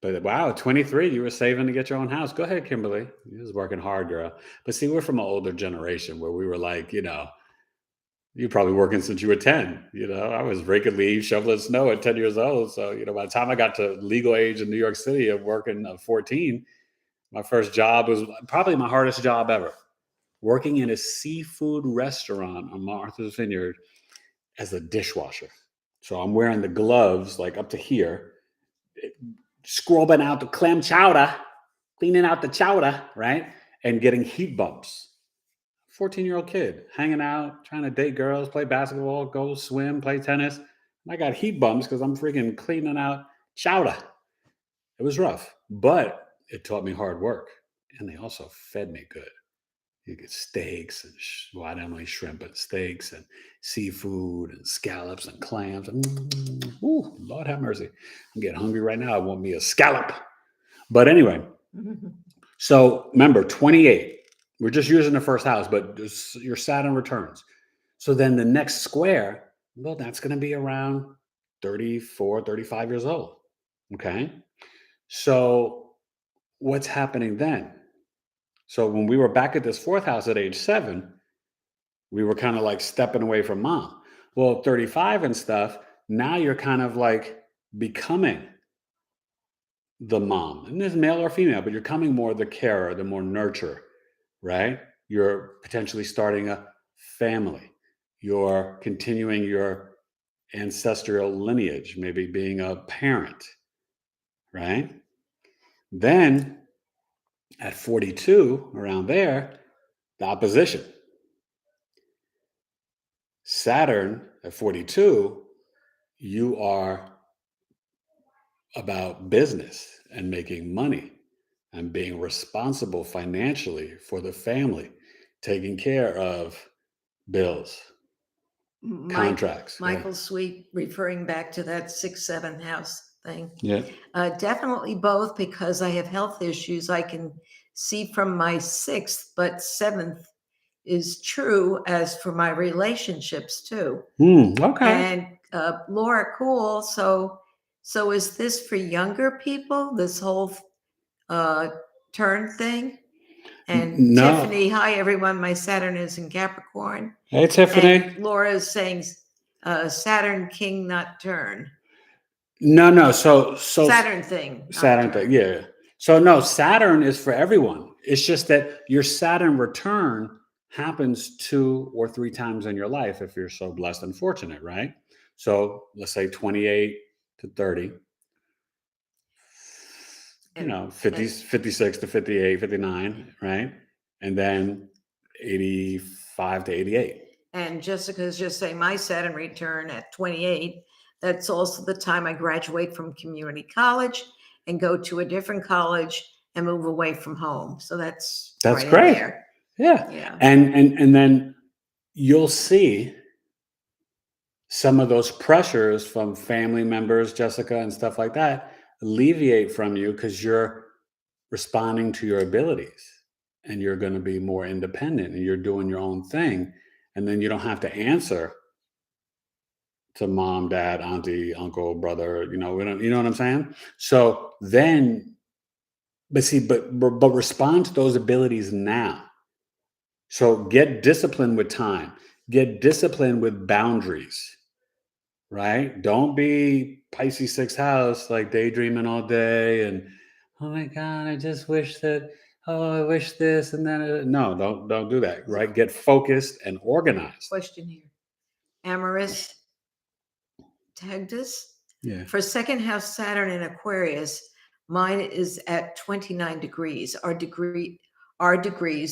But wow, 23, you were saving to get your own house. Go ahead, Kimberly. You was working hard, girl. But see, we're from an older generation where we were like, you're probably working since you were 10. I was raking leaves, shoveling snow at 10 years old. So, by the time I got to legal age in New York City of working at 14, my first job was probably my hardest job ever. Working in a seafood restaurant on Martha's Vineyard as a dishwasher. So I'm wearing the gloves like up to here, scrubbing out the clam chowder, cleaning out the chowder, right? And getting heat bumps. 14-year-old kid hanging out, trying to date girls, play basketball, go swim, play tennis. And I got heat bumps because I'm freaking cleaning out chowder. It was rough, but it taught me hard work. And they also fed me good. You get steaks and I don't like shrimp, but steaks and seafood and scallops and clams. Ooh, Lord have mercy. I'm getting hungry right now. I want me a scallop. But anyway, so remember, 28. We're just using the first house, but your Saturn returns. So then the next square, well, that's going to be around 34, 35 years old. Okay. So what's happening then? So when we were back at this fourth house at age 7, we were kind of like stepping away from mom. Well, 35 and stuff, now you're kind of like becoming the mom. And this male or female, but you're becoming more the carer, the more nurturer, right? You're potentially starting a family. You're continuing your ancestral lineage, maybe being a parent, right? Then at 42, around there, the opposition. Saturn at 42, you are about business and making money and being responsible financially for the family, taking care of bills, contracts. Michael Sweet, referring back to that 6th, 7th house thing. Yeah. Definitely both, because I have health issues. I can see from my 6th, but 7th is true as for my relationships too. Okay. And Laura, cool. So is this for younger people, this whole turn thing? And No. Tiffany, hi everyone. My Saturn is in Capricorn. Hey, Tiffany. And Laura is saying Saturn king, not turn. No. So Saturn thing. not Saturn turn. thing. Yeah. So no, Saturn is for everyone. It's just that your Saturn return happens 2 or 3 times in your life if you're so blessed and fortunate, right? So let's say 28 to 30. You know, 56 to 58, 59, right? And then 85 to 88. And Jessica's just saying my Saturn return at 28. That's also the time I graduate from community college and go to a different college and move away from home. So that's right in great. there. Yeah. Yeah. And then you'll see some of those pressures from family members, Jessica, and stuff like that alleviate from you because you're responding to your abilities and you're going to be more independent and you're doing your own thing. And then you don't have to answer to mom, dad, auntie, uncle, brother, you know what I'm saying? So then, but respond to those abilities now. So get disciplined with time, get disciplined with boundaries, right? Don't be Pisces 6th house, like daydreaming all day and, oh my God, I just wish that, I wish this and then, no, don't do that, right? Get focused and organized. Question here. Amaris tagged us. Yeah. For 2nd house Saturn in Aquarius, mine is at 29 degrees. Are degrees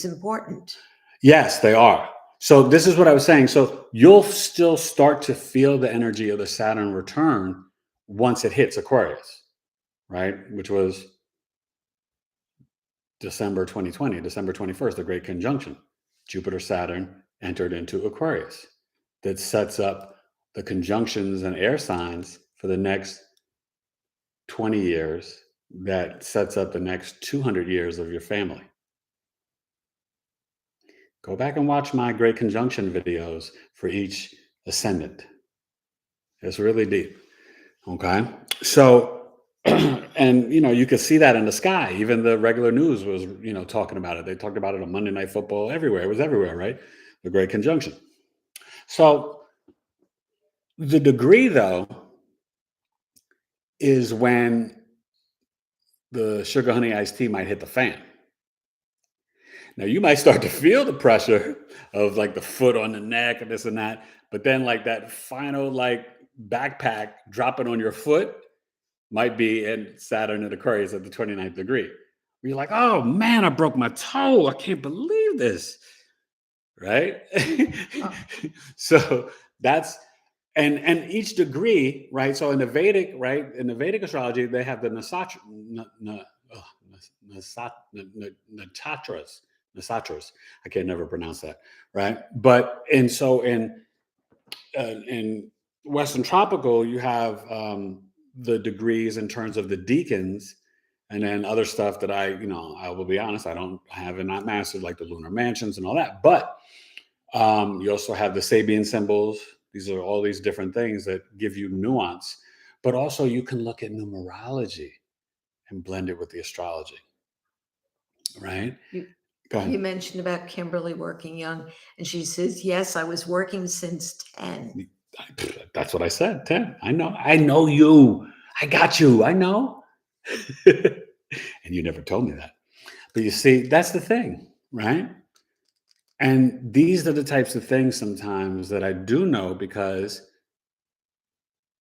important? Yes, they are. So this is what I was saying. So you'll still start to feel the energy of the Saturn return once it hits Aquarius, right? Which was December 2020, December 21st, the great conjunction. Jupiter, Saturn entered into Aquarius. That sets up the conjunctions and air signs for the next 20 years. That sets up the next 200 years of your family. Go back and watch my great conjunction videos for each ascendant. It's really deep. Okay. So, and you could see that in the sky. Even the regular news was, talking about it. They talked about it on Monday Night Football everywhere. It was everywhere, right? The great conjunction. So the degree, though, is when the sugar honey iced tea might hit the fan. Now you might start to feel the pressure of like the foot on the neck and this and that, but then like that final like backpack dropping on your foot might be in Saturn and Aquarius at the 29th degree. You're like, oh man, I broke my toe. I can't believe this. Right? So that's and each degree, right? So in the Vedic, right? In the Vedic astrology, they have the Nakshatras. I can never pronounce that, right? But and so in Western tropical, you have the degrees in terms of the decans, And then other stuff that I will be honest, I have not mastered, like the lunar mansions and all that. But you also have the Sabian symbols. These are all these different things that give you nuance. But also you can look at numerology and blend it with the astrology, right? Go ahead. You mentioned about Kimberly working young, and she says, yes, I was working since 10. That's what I said. 10. I know you. I got you. I know. And you never told me that. But you see, that's the thing, right? And these are the types of things sometimes that I do know because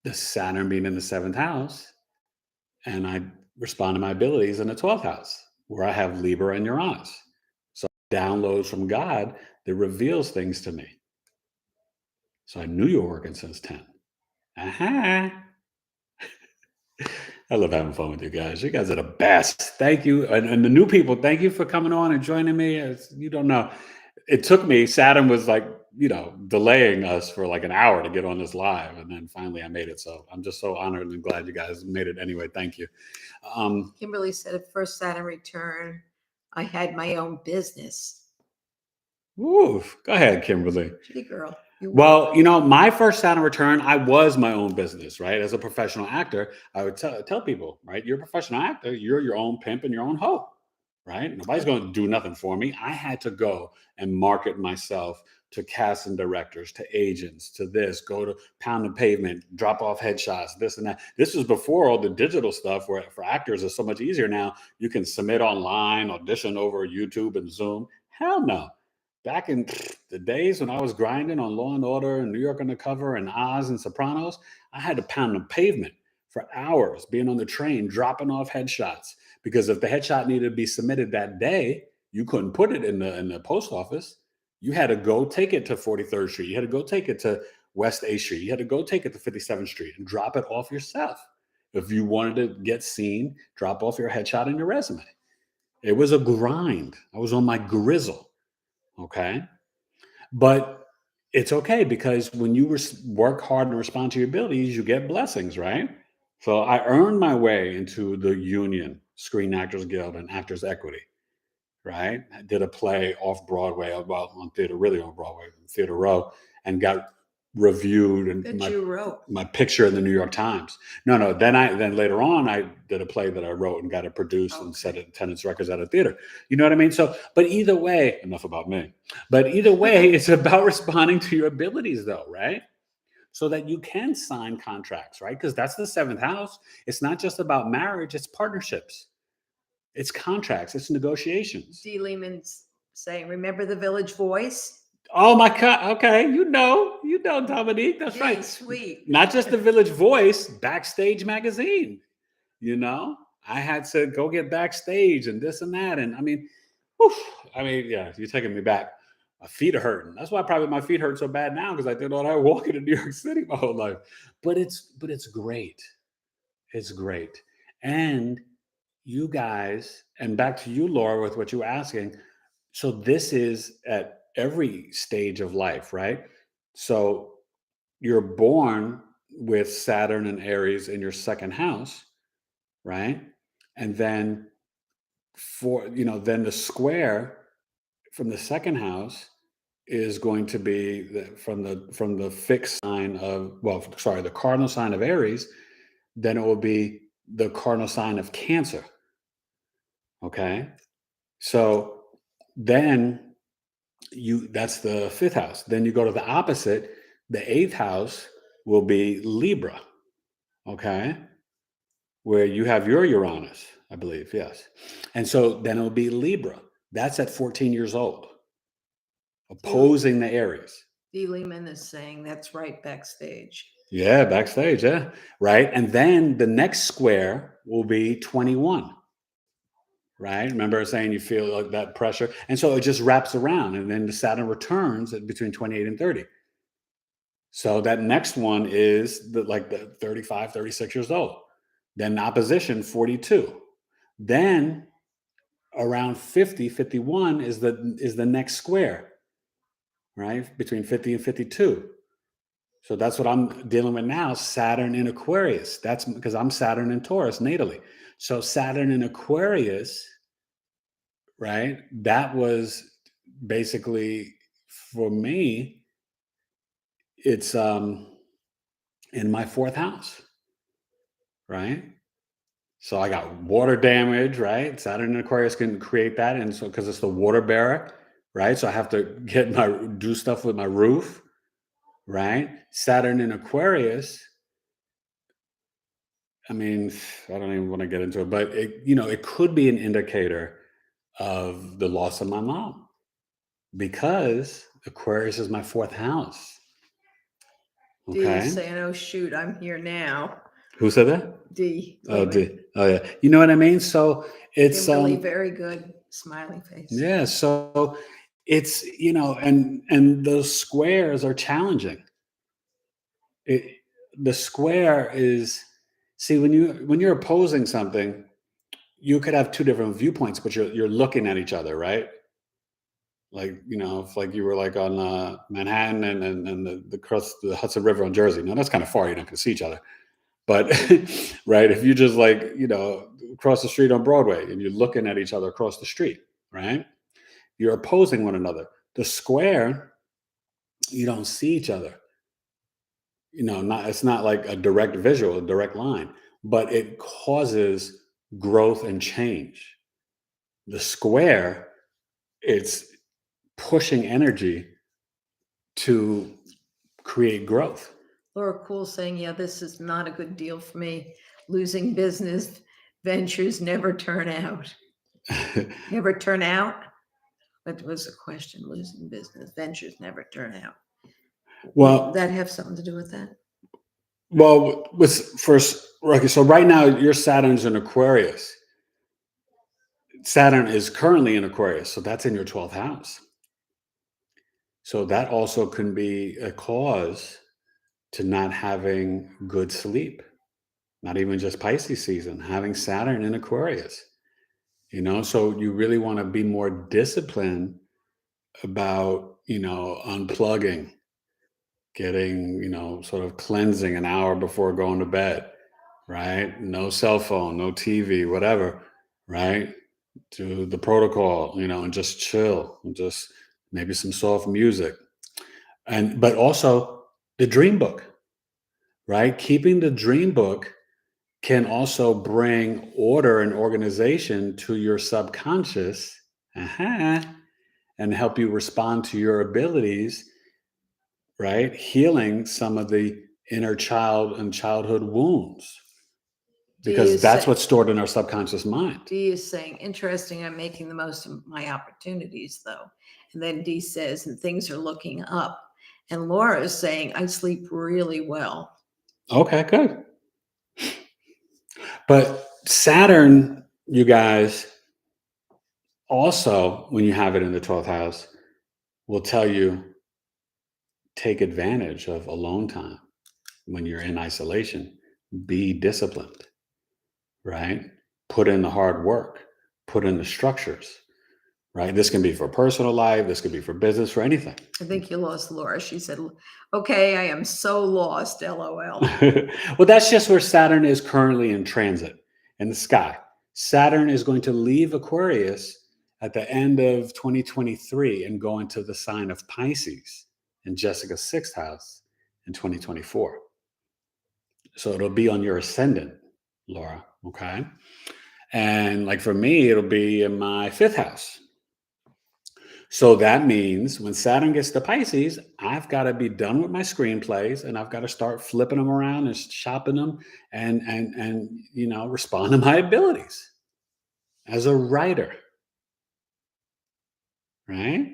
the Saturn being in the 7th house, and I respond to my abilities in the 12th house, where I have Libra and Uranus. So downloads from God that reveals things to me. So I knew you were working since 10. Uh-huh. I love having fun with you guys. You guys are the best. Thank you. And the new people, thank you for coming on and joining me. As you don't know, it took me, Saturn was like, delaying us for like an hour to get on this live. And then finally I made it. So I'm just so honored and glad you guys made it anyway. Thank you. Kimberly said, at first Saturn return, I had my own business. Woo, go ahead, Kimberly. Gee, girl. Well, my first Saturn return, I was my own business, right? As a professional actor, I would tell people, right? You're a professional actor. You're your own pimp and your own hoe, right? Nobody's going to do nothing for me. I had to go and market myself to casting directors, to agents, to this, go to Pound the Pavement, drop off headshots, this and that. This was before all the digital stuff where for actors is so much easier now. You can submit online, audition over YouTube and Zoom. Hell no. Back in the days when I was grinding on Law and Order and New York Undercover and Oz and Sopranos, I had to pound the pavement for hours, being on the train, dropping off headshots. Because if the headshot needed to be submitted that day, you couldn't put it in the post office. You had to go take it to 43rd Street. You had to go take it to West A Street. You had to go take it to 57th Street and drop it off yourself. If you wanted to get seen, drop off your headshot and your resume. It was a grind. I was on my grizzle. Okay. But it's okay because when you work hard and respond to your abilities, you get blessings, right? So I earned my way into the union, Screen Actors Guild and Actors Equity, right? I did a play off Broadway, well, on theater, really on Broadway, Theater Row, and got reviewed and my picture in the New York Times. No. Then later on, I did a play that I wrote and got it produced and set it attendance records at a theater. You know what I mean? So, but either way, enough about me. But either way, it's about responding to your abilities, though, right? So that you can sign contracts, right? Because that's the 7th house. It's not just about marriage; it's partnerships, it's contracts, it's negotiations. D. Lehman's saying, "Remember the Village Voice." Oh my God. Okay. You know, Dominique. That's right. Sweet. Not just the Village Voice, Backstage magazine. I had to go get backstage and this and that. And yeah, you're taking me back. My feet are hurting. That's why probably my feet hurt so bad now because I did all that walking in New York City my whole life. But it's great. It's great. And you guys, and back to you, Laura, with what you were asking. So this is at every stage of life, right? So you're born with Saturn and Aries in your 2nd house, right? And then then the square from the 2nd house is going to be from the fixed sign of, the cardinal sign of Aries, then it will be the cardinal sign of Cancer. Okay. So then that's the 5th house. Then you go to the opposite. The 8th house will be Libra. Okay. Where you have your Uranus, I believe. Yes. And so then it'll be Libra. That's at 14 years old. Opposing the Aries. D. Lehman is saying that's right, backstage. Yeah, backstage. Yeah. Right. And then the next square will be 21. Right. Remember saying you feel like that pressure. And so it just wraps around. And then the Saturn returns at between 28 and 30. So that next one is the 35, 36 years old. Then opposition, 42. Then around 50, 51 is the next square, right? Between 50 and 52. So that's what I'm dealing with now, Saturn in Aquarius. That's because I'm Saturn in Taurus natally. So Saturn in Aquarius, right? That was basically for me, it's in my fourth house, right? So I got water damage, right? Saturn in Aquarius can create that. And so because it's the water bearer, right? So I have to do stuff with my roof, right? Saturn in Aquarius, I mean, I don't even want to get into it, but it could be an indicator of the loss of my mom because Aquarius is my fourth house. D is Okay. saying, "Oh shoot, I'm here now." Who said that? D. Oh, Lily. oh yeah. You know what I mean? So it's Kimberly, very good. Smiley face. yeah. So it's and those squares are challenging. The square is see when you're opposing something, you could have two different viewpoints, but you're looking at each other, right? Like if like you were like on Manhattan and the across the Hudson River on Jersey. Now that's kind of far; you're not going to see each other. But right, if you just like across the street on Broadway and you're looking at each other across the street, right? You're opposing one another. The square, you don't see each other. It's not like a direct visual, a direct line, but it causes growth and change. The square, it's pushing energy to create growth. Laura Cool saying, "Yeah, this is not a good deal for me. Losing business ventures never turn out. Never turn out." What was the question? Losing business ventures never turn out. Well, Would that have something to do with that? Well, with first, okay, so right now your Saturn's in Aquarius. Saturn is currently in Aquarius, so that's in your 12th house. So that also can be a cause to not having good sleep. Not even just Pisces season, having Saturn in Aquarius. So you really want to be more disciplined about, unplugging, getting, sort of cleansing an hour before going to bed, right? No cell phone, no TV, whatever, right? Do the protocol, and just chill and just maybe some soft music. But also the dream book, right? Keeping the dream book can also bring order and organization to your subconscious and help you respond to your abilities, right? Healing some of the inner child and childhood wounds. Because that's what's stored in our subconscious mind. D is saying, "Interesting. I'm making the most of my opportunities, though." And then D says, "And things are looking up." And Laura is saying, "I sleep really well." Okay, good. But Saturn, you guys, also, when you have it in the 12th house, will tell you take advantage of alone time when you're in isolation. Be disciplined, right? Put in the hard work, put in the structures, right? This can be for personal life, this could be for business, for anything. I think you lost Laura. She said, "Okay, I am so lost, LOL." Well, that's just where Saturn is currently in transit in the sky. Saturn is going to leave Aquarius at the end of 2023 and go into the sign of Pisces in Jessica's sixth house in 2024. So it'll be on your ascendant, Laura. Okay. And like for me, it'll be in my fifth house. So that means when Saturn gets to Pisces, I've got to be done with my screenplays and I've got to start flipping them around and shopping them and respond to my abilities as a writer. Right?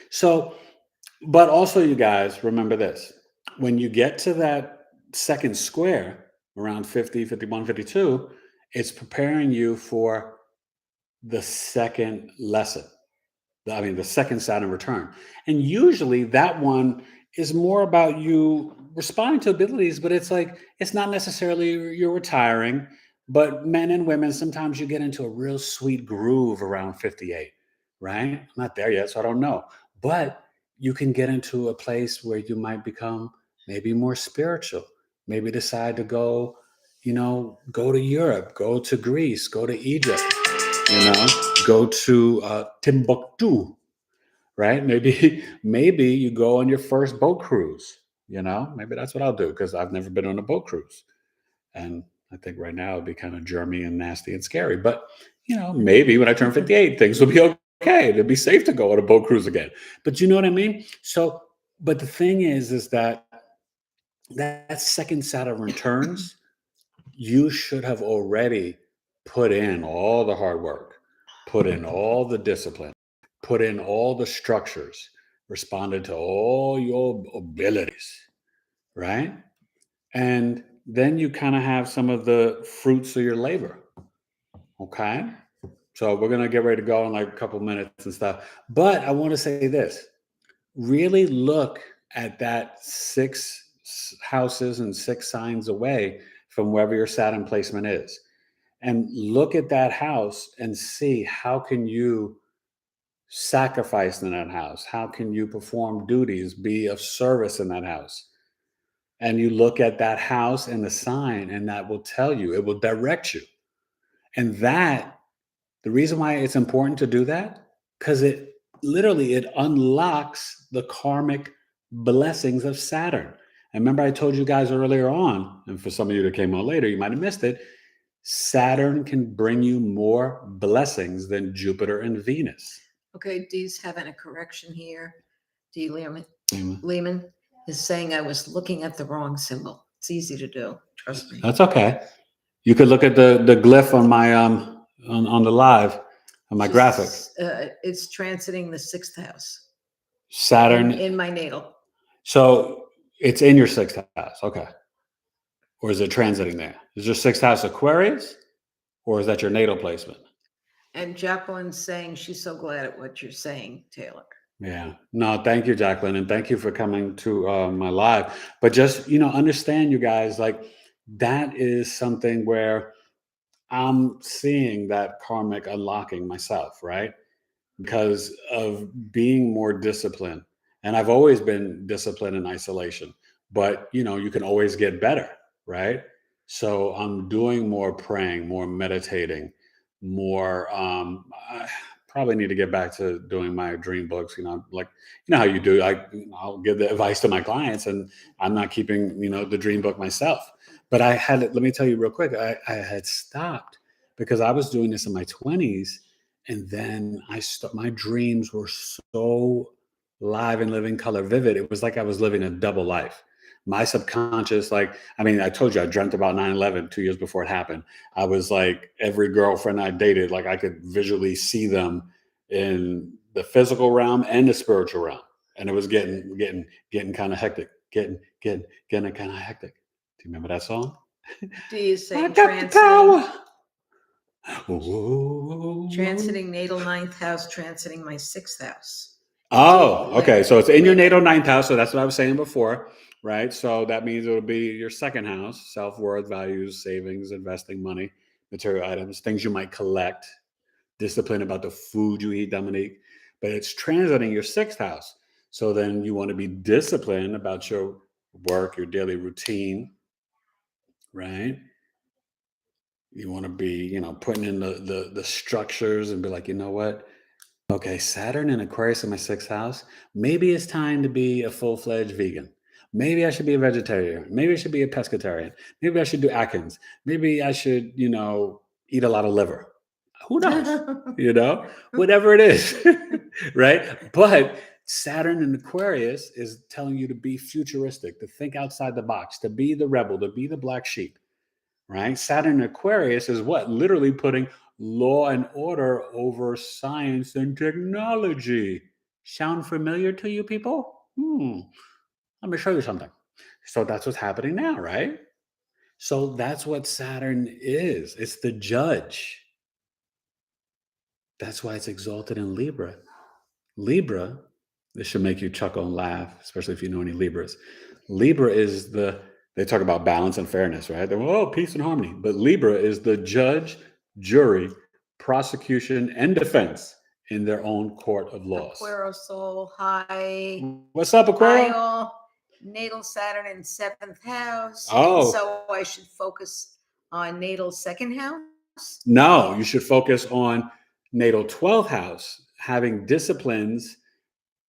So, but also you guys remember this. When you get to that second square around 50, 51, 52, it's preparing you for the second lesson. The second Saturn return. And usually that one is more about you responding to abilities, but it's like, it's not necessarily you're retiring, but men and women, sometimes you get into a real sweet groove around 58, right? I'm not there yet, so I don't know. But you can get into a place where you might become maybe more spiritual, maybe decide to go, go to Europe, go to Greece, go to Egypt, go to Timbuktu, right? Maybe you go on your first boat cruise. Maybe that's what I'll do, because I've never been on a boat cruise, and I think right now it'd be kind of germy and nasty and scary. But maybe when I turn 58, things will be okay. It'll be safe to go on a boat cruise again. But you know what I mean? So, but the thing is that second Saturn returns, you should have already put in all the hard work, put in all the discipline, put in all the structures, responded to all your abilities, right? And then you kind of have some of the fruits of your labor. Okay. So we're going to get ready to go in like a couple minutes and stuff. But I want to say this, really look at that 6 houses and 6 signs away from wherever your Saturn placement is. And look at that house and see, how can you sacrifice in that house? How can you perform duties, be of service in that house? And you look at that house and the sign, and that will tell you, it will direct you. And the reason why it's important to do that, because it unlocks the karmic blessings of Saturn. And remember, I told you guys earlier on, and for some of you that came on later, you might have missed it, Saturn can bring you more blessings than Jupiter and Venus. Okay, Dee's having a correction here. Dee Lehman Mm. is saying I was looking at the wrong symbol. It's easy to do. Trust me. That's okay. You could look at the glyph on my on the live, on my graphic. It's transiting the 6th house. Saturn in my natal. So it's in your 6th house, okay? Or is it transiting there? Is your 6th house Aquarius, or is that your natal placement? And Jacqueline's saying she's so glad at what you're saying, Taylor. Yeah. No, thank you, Jacqueline. And thank you for coming to my live. But just, understand, you guys, like, that is something where I'm seeing that karmic unlocking myself, right? Because of being more disciplined. And I've always been disciplined in isolation, but you can always get better, right? So I'm doing more praying, more meditating, more I probably need to get back to doing my dream books, like how you do. I'll give the advice to my clients, and I'm not keeping the dream book myself. But let me tell you real quick, I had stopped because I was doing this in my 20s. And then my dreams were so live and living, color vivid. It was like I was living a double life. My subconscious, I told you I dreamt about 9/11 2 years before it happened. I was like, every girlfriend I dated, I could visually see them in the physical realm and the spiritual realm. And it was getting kind of hectic, getting kind of hectic. Do you remember that song? Do you say I got the power. Transiting natal 9th house, transiting my 6th house. Oh, okay. So it's in your natal 9th house. So that's what I was saying before, right? So that means it'll be your 2nd house: self-worth, values, savings, investing, money, material items, things you might collect, discipline about the food you eat, Dominique. But it's transiting your 6th house. So then you want to be disciplined about your work, your daily routine, right? You want to be, putting in the structures and be like, you know what? Okay, Saturn and Aquarius in my 6th house. Maybe it's time to be a full-fledged vegan. Maybe I should be a vegetarian. Maybe I should be a pescatarian. Maybe I should do Atkins. Maybe I should, eat a lot of liver. Who knows? Whatever it is, right? But Saturn in Aquarius is telling you to be futuristic, to think outside the box, to be the rebel, to be the black sheep. Right? Saturn in Aquarius is what? Literally putting law and order over science and technology. Sound familiar to you people? Let me show you something. So that's what's happening now, right? So that's what Saturn is. It's the judge. That's why it's exalted in Libra. Libra, this should make you chuckle and laugh, especially if you know any Libras. Libra is they talk about balance and fairness, right? They're, peace and harmony. But Libra is the judge, jury, prosecution, and defense in their own court of laws. Aquarius soul, hi. What's up, Aquarius? Hi, all. Natal Saturn in 7th house. Oh. So I should focus on natal second house? No, you should focus on natal 12th house, having disciplines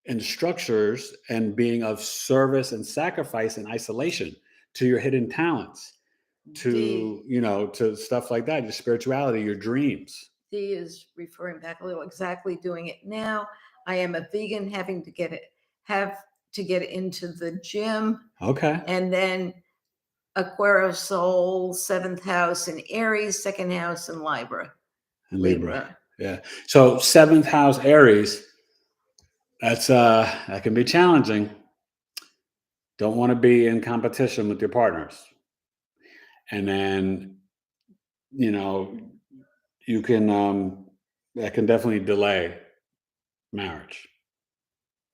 and structures and being of service and sacrifice and isolation to your hidden talents, to, to stuff like that, your spirituality, your dreams. D is referring back a little, exactly doing it now. I am a vegan, have to get into the gym. Okay. And then Aquarius soul, 7th house in Aries, 2nd house in Libra. Libra. Yeah. So 7th house Aries, that can be challenging. Don't want to be in competition with your partners. And then, you can, that can definitely delay marriage.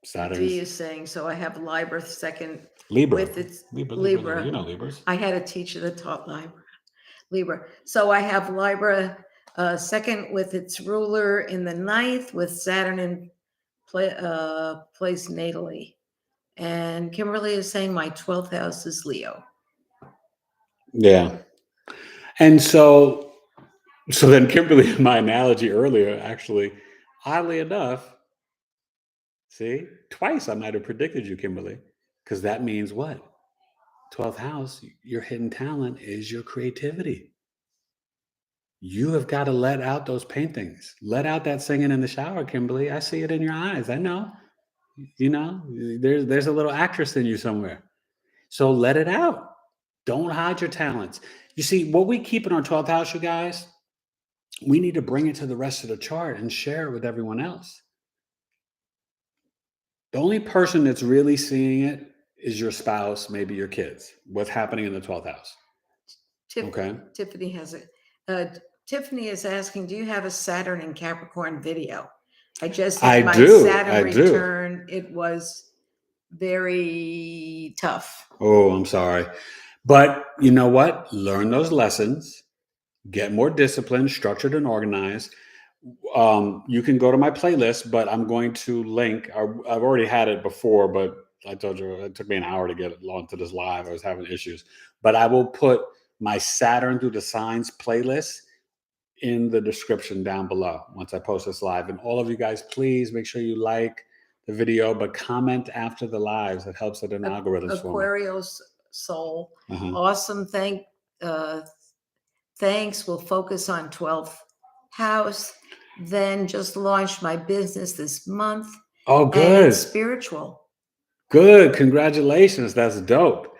Saturn. D is saying, so I have Libra 2nd Libra. with its Libra. You know Libras. I had a teacher that taught Libra. So I have Libra 2nd with its ruler in the 9th with Saturn in place natally. And Kimberly is saying my 12th house is Leo. Yeah. And so then Kimberly, my analogy earlier, actually, oddly enough, see, twice I might have predicted you, Kimberly, because that means what? 12th house, your hidden talent is your creativity. You have got to let out those paintings. Let out that singing in the shower, Kimberly. I see it in your eyes. I know. There's a little actress in you somewhere. So let it out. Don't hide your talents. You see, what we keep in our 12th house, you guys, we need to bring it to the rest of the chart and share it with everyone else. The only person that's really seeing it is your spouse, maybe your kids. What's happening in the 12th house? Okay. Tiffany has it. Tiffany is asking, do you have a Saturn in Capricorn video? I just had my Saturn return. It was very tough. Oh, I'm sorry. But you know what? Learn those lessons. Get more disciplined, structured, and organized. You can go to my playlist, but I'm going to link. I've already had it before, but I told you it took me an hour to get it onto this live. I was having issues. But I will put my Saturn through the signs playlist in the description down below once I post this live. And all of you guys, please make sure you like the video, but comment after the lives. It helps with an algorithm. Aquarius soul. Awesome. Thanks. We'll focus on 12th house. Then just launched my business this month. Oh, good. And it's spiritual. Good. Congratulations. That's dope.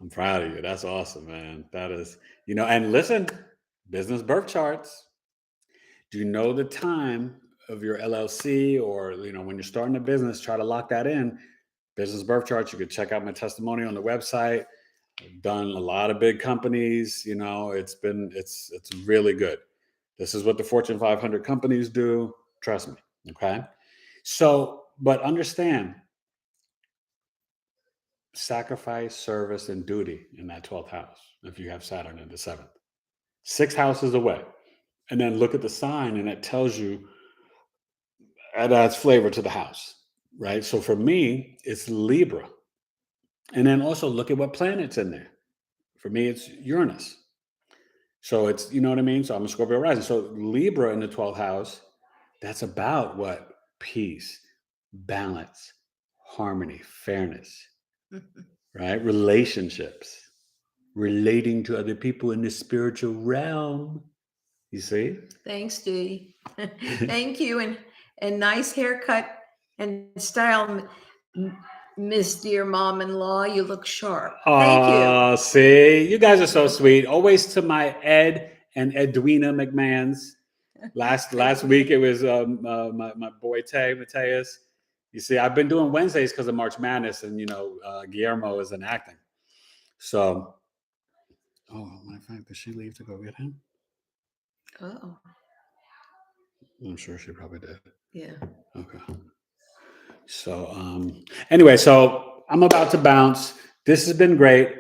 I'm proud of you. That's awesome, man. That is, and listen, business birth charts. Do you know the time of your LLC or, when you're starting a business, try to lock that in. Business birth charts. You could check out my testimony on the website. I've done a lot of big companies. It's really good. This is what the Fortune 500 companies do. Trust me. Okay. So, but understand sacrifice, service, and duty in that 12th house. If you have Saturn in the 7th, 6 houses away, and then look at the sign and it tells you, it adds flavor to the house, right? So for me, it's Libra. And then also look at what planet's in there. For me, it's Uranus. So it's, you know what I mean? So I'm a Scorpio rising. So Libra in the 12th house, that's about what? Peace, balance, harmony, fairness, right? Relationships, relating to other people in the spiritual realm. You see? Thanks, Dee. Thank you. And nice haircut and style, Miss Dear Mom-in-Law. You look sharp. Thank you. Oh, see, you guys are so sweet. Always to my Ed and Edwina McMahons. Last week it was my boy Mateus. You see, I've been doing Wednesdays because of March Madness, and Guillermo is in acting. So, matter of fact, did she leave to go get him? Oh, I'm sure she probably did. yeah. Okay. So, anyway, so I'm about to bounce. This has been great.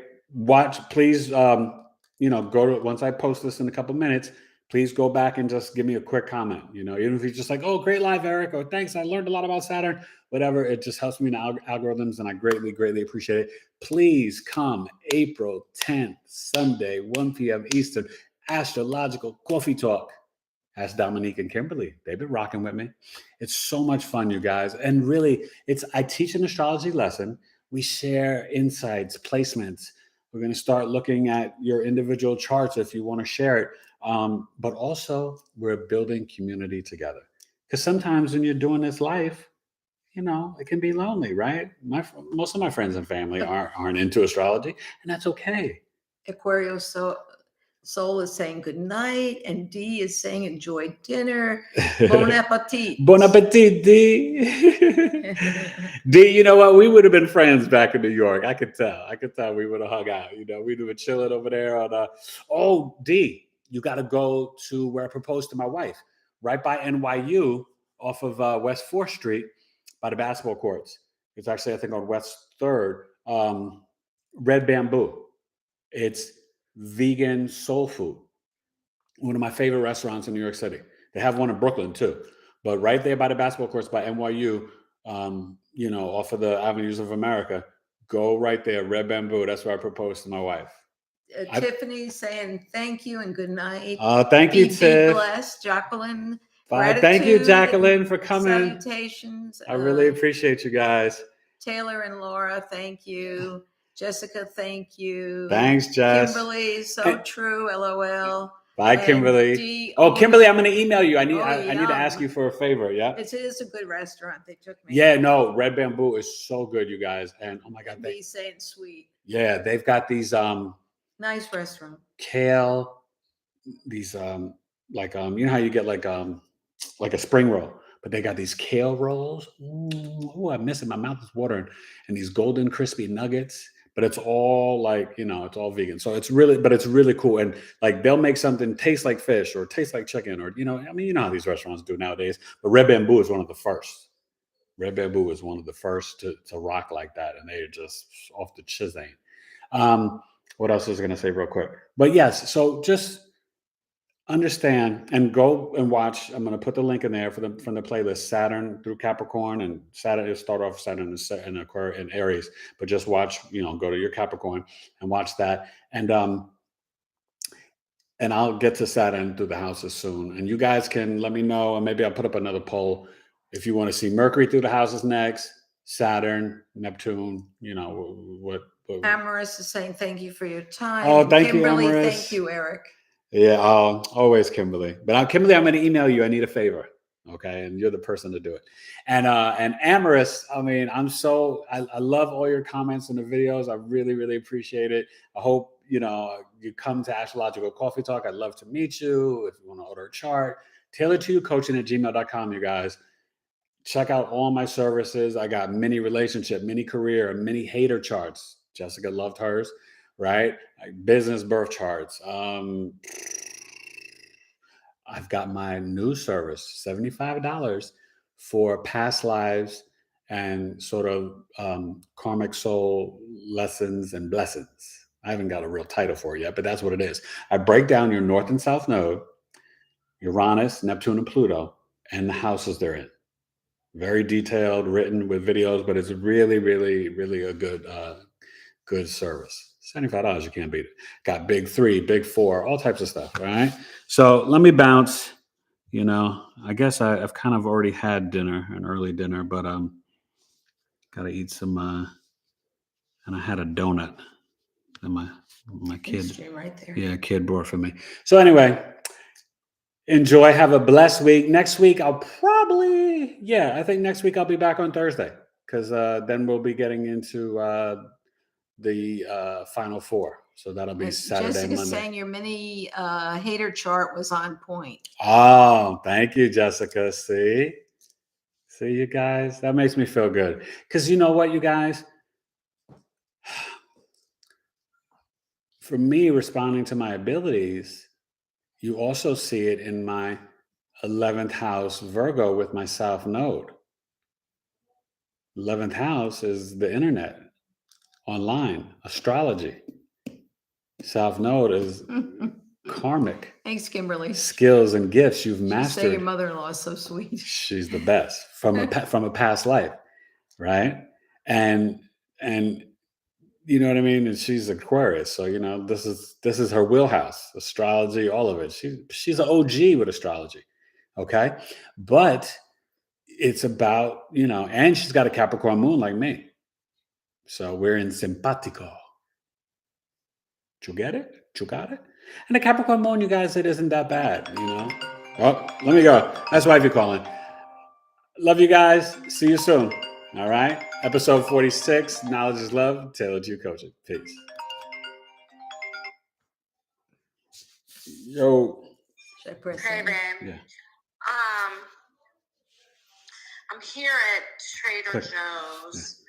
Please, go to, once I post this in a couple minutes, please go back and just give me a quick comment. Even if you're just like, oh, great live, Eric, or thanks, I learned a lot about Saturn, whatever. It just helps me in the algorithms, and I greatly, greatly appreciate it. Please come April 10th, Sunday, 1 p.m. Eastern, Astrological Coffee Talk. Ask Dominique and Kimberly. They've been rocking with me. It's so much fun, you guys. And really, I teach an astrology lesson. We share insights, placements. We're going to start looking at your individual charts if you want to share it. But also, we're building community together. Because sometimes when you're doing this life, it can be lonely, right? Most of my friends and family aren't into astrology, and that's okay. Aquarius Soul is saying good night, and D is saying enjoy dinner. Bon appetit. Bon appetit, D. D, you know what? We would have been friends back in New York. I could tell we would have hung out. We'd have been chilling over there on D, you got to go to where I proposed to my wife, right by NYU off of West 4th Street by the basketball courts. It's actually, I think, on West 3rd. Red Bamboo. It's vegan soul food. One of my favorite restaurants in New York City. They have one in Brooklyn too, but right there by the basketball courts by NYU, off of the Avenues of America, go right there, Red Bamboo. That's where I proposed to my wife. Tiffany saying thank you and good night. Thank you, Tiff. Be blessed, Jacqueline. Thank you, Jacqueline, for coming. Salutations. I really appreciate you guys. Taylor and Laura, thank you. Jessica, thank you. Thanks, Jess. Kimberly, so true. LOL. Bye, Kimberly. Kimberly, I'm going to email you. I need to ask you for a favor. Yeah. It is a good restaurant. They took me. Yeah, no, Red Bamboo is so good, you guys. And oh my God, He's saying sweet. Yeah, they've got these nice restaurant. Kale, these you know how you get like a spring roll, but they got these kale rolls. Oh, I miss it. My mouth is watering. And these golden crispy nuggets. But it's all it's all vegan. So it's really cool. And like they'll make something taste like fish or taste like chicken or, you know how these restaurants do nowadays. But Red Bamboo is one of the first. Red Bamboo is one of the first to rock like that. And they're just off the chisane. What else was I going to say real quick? But yes, so just understand and go and watch. I'm going to put the link in there from the playlist Saturn through Capricorn, and Saturn is start off Saturn in Aquarius and Aries, but just watch, go to your Capricorn and watch that. And I'll get to Saturn through the houses soon. And you guys can let me know, and maybe I'll put up another poll if you want to see Mercury through the houses next, Saturn, Neptune, what. Amaris is saying thank you for your time. Oh, thank Kimberly, you, Amaris. Thank you, Eric. Yeah, always Kimberly. But Kimberly, I'm going to email you. I need a favor, okay? And you're the person to do it. And Amaris, I mean, I love all your comments in the videos. I really, really appreciate it. I hope you come to Astrological Coffee Talk. I'd love to meet you. If you want to order a chart, Taylored2U Coaching at gmail.com, you guys. Check out all my services. I got mini relationship, mini career, and mini hater charts. Jessica loved hers, right? Business birth charts. I've got my new service, $75 for past lives and sort of karmic soul lessons and blessings. I haven't got a real title for it yet, but that's what it is. I break down your north and south node, Uranus, Neptune, and Pluto, and the houses they're in. Very detailed, written with videos, but it's really, really, really a good service. $75, you can't beat it. Got big 3, big 4, all types of stuff, right? So let me bounce. I guess I've kind of already had dinner, an early dinner, but gotta eat some. And I had a donut that my kid, right there. Yeah, kid brought for me. So anyway, enjoy. Have a blessed week. Next week I'll I think next week I'll be back on Thursday because then we'll be getting into the Final Four. So that'll be Saturday, Jessica's Monday. saying your mini hater chart was on point. Oh, thank you, Jessica. See you guys. That makes me feel good. Because you know what, you guys? For me, responding to my abilities, you also see it in my 11th house Virgo with my South Node. 11th house is the internet, online, astrology. South Node is karmic Thanks, Kimberly. skills and gifts you've She say your mastered. mother-in-law is so sweet. She's the best from a past life, right? And you know what I mean? And she's Aquarius, so you know this is her wheelhouse, astrology, all of it. She's an OG with astrology, okay? But it's about, you know, and she's got a Capricorn moon like me, so we're in simpatico. You get it? You got it? And the Capricorn moon, you guys, it isn't that bad, you know. Oh, let me go. That's why you're calling. Love you guys. See you soon. All right. Episode 46. Knowledge is love. Taylored2U Coaching. Peace. Yo. Should I press Hey, in? babe. Yeah. I'm here at Trader Click. Joe's.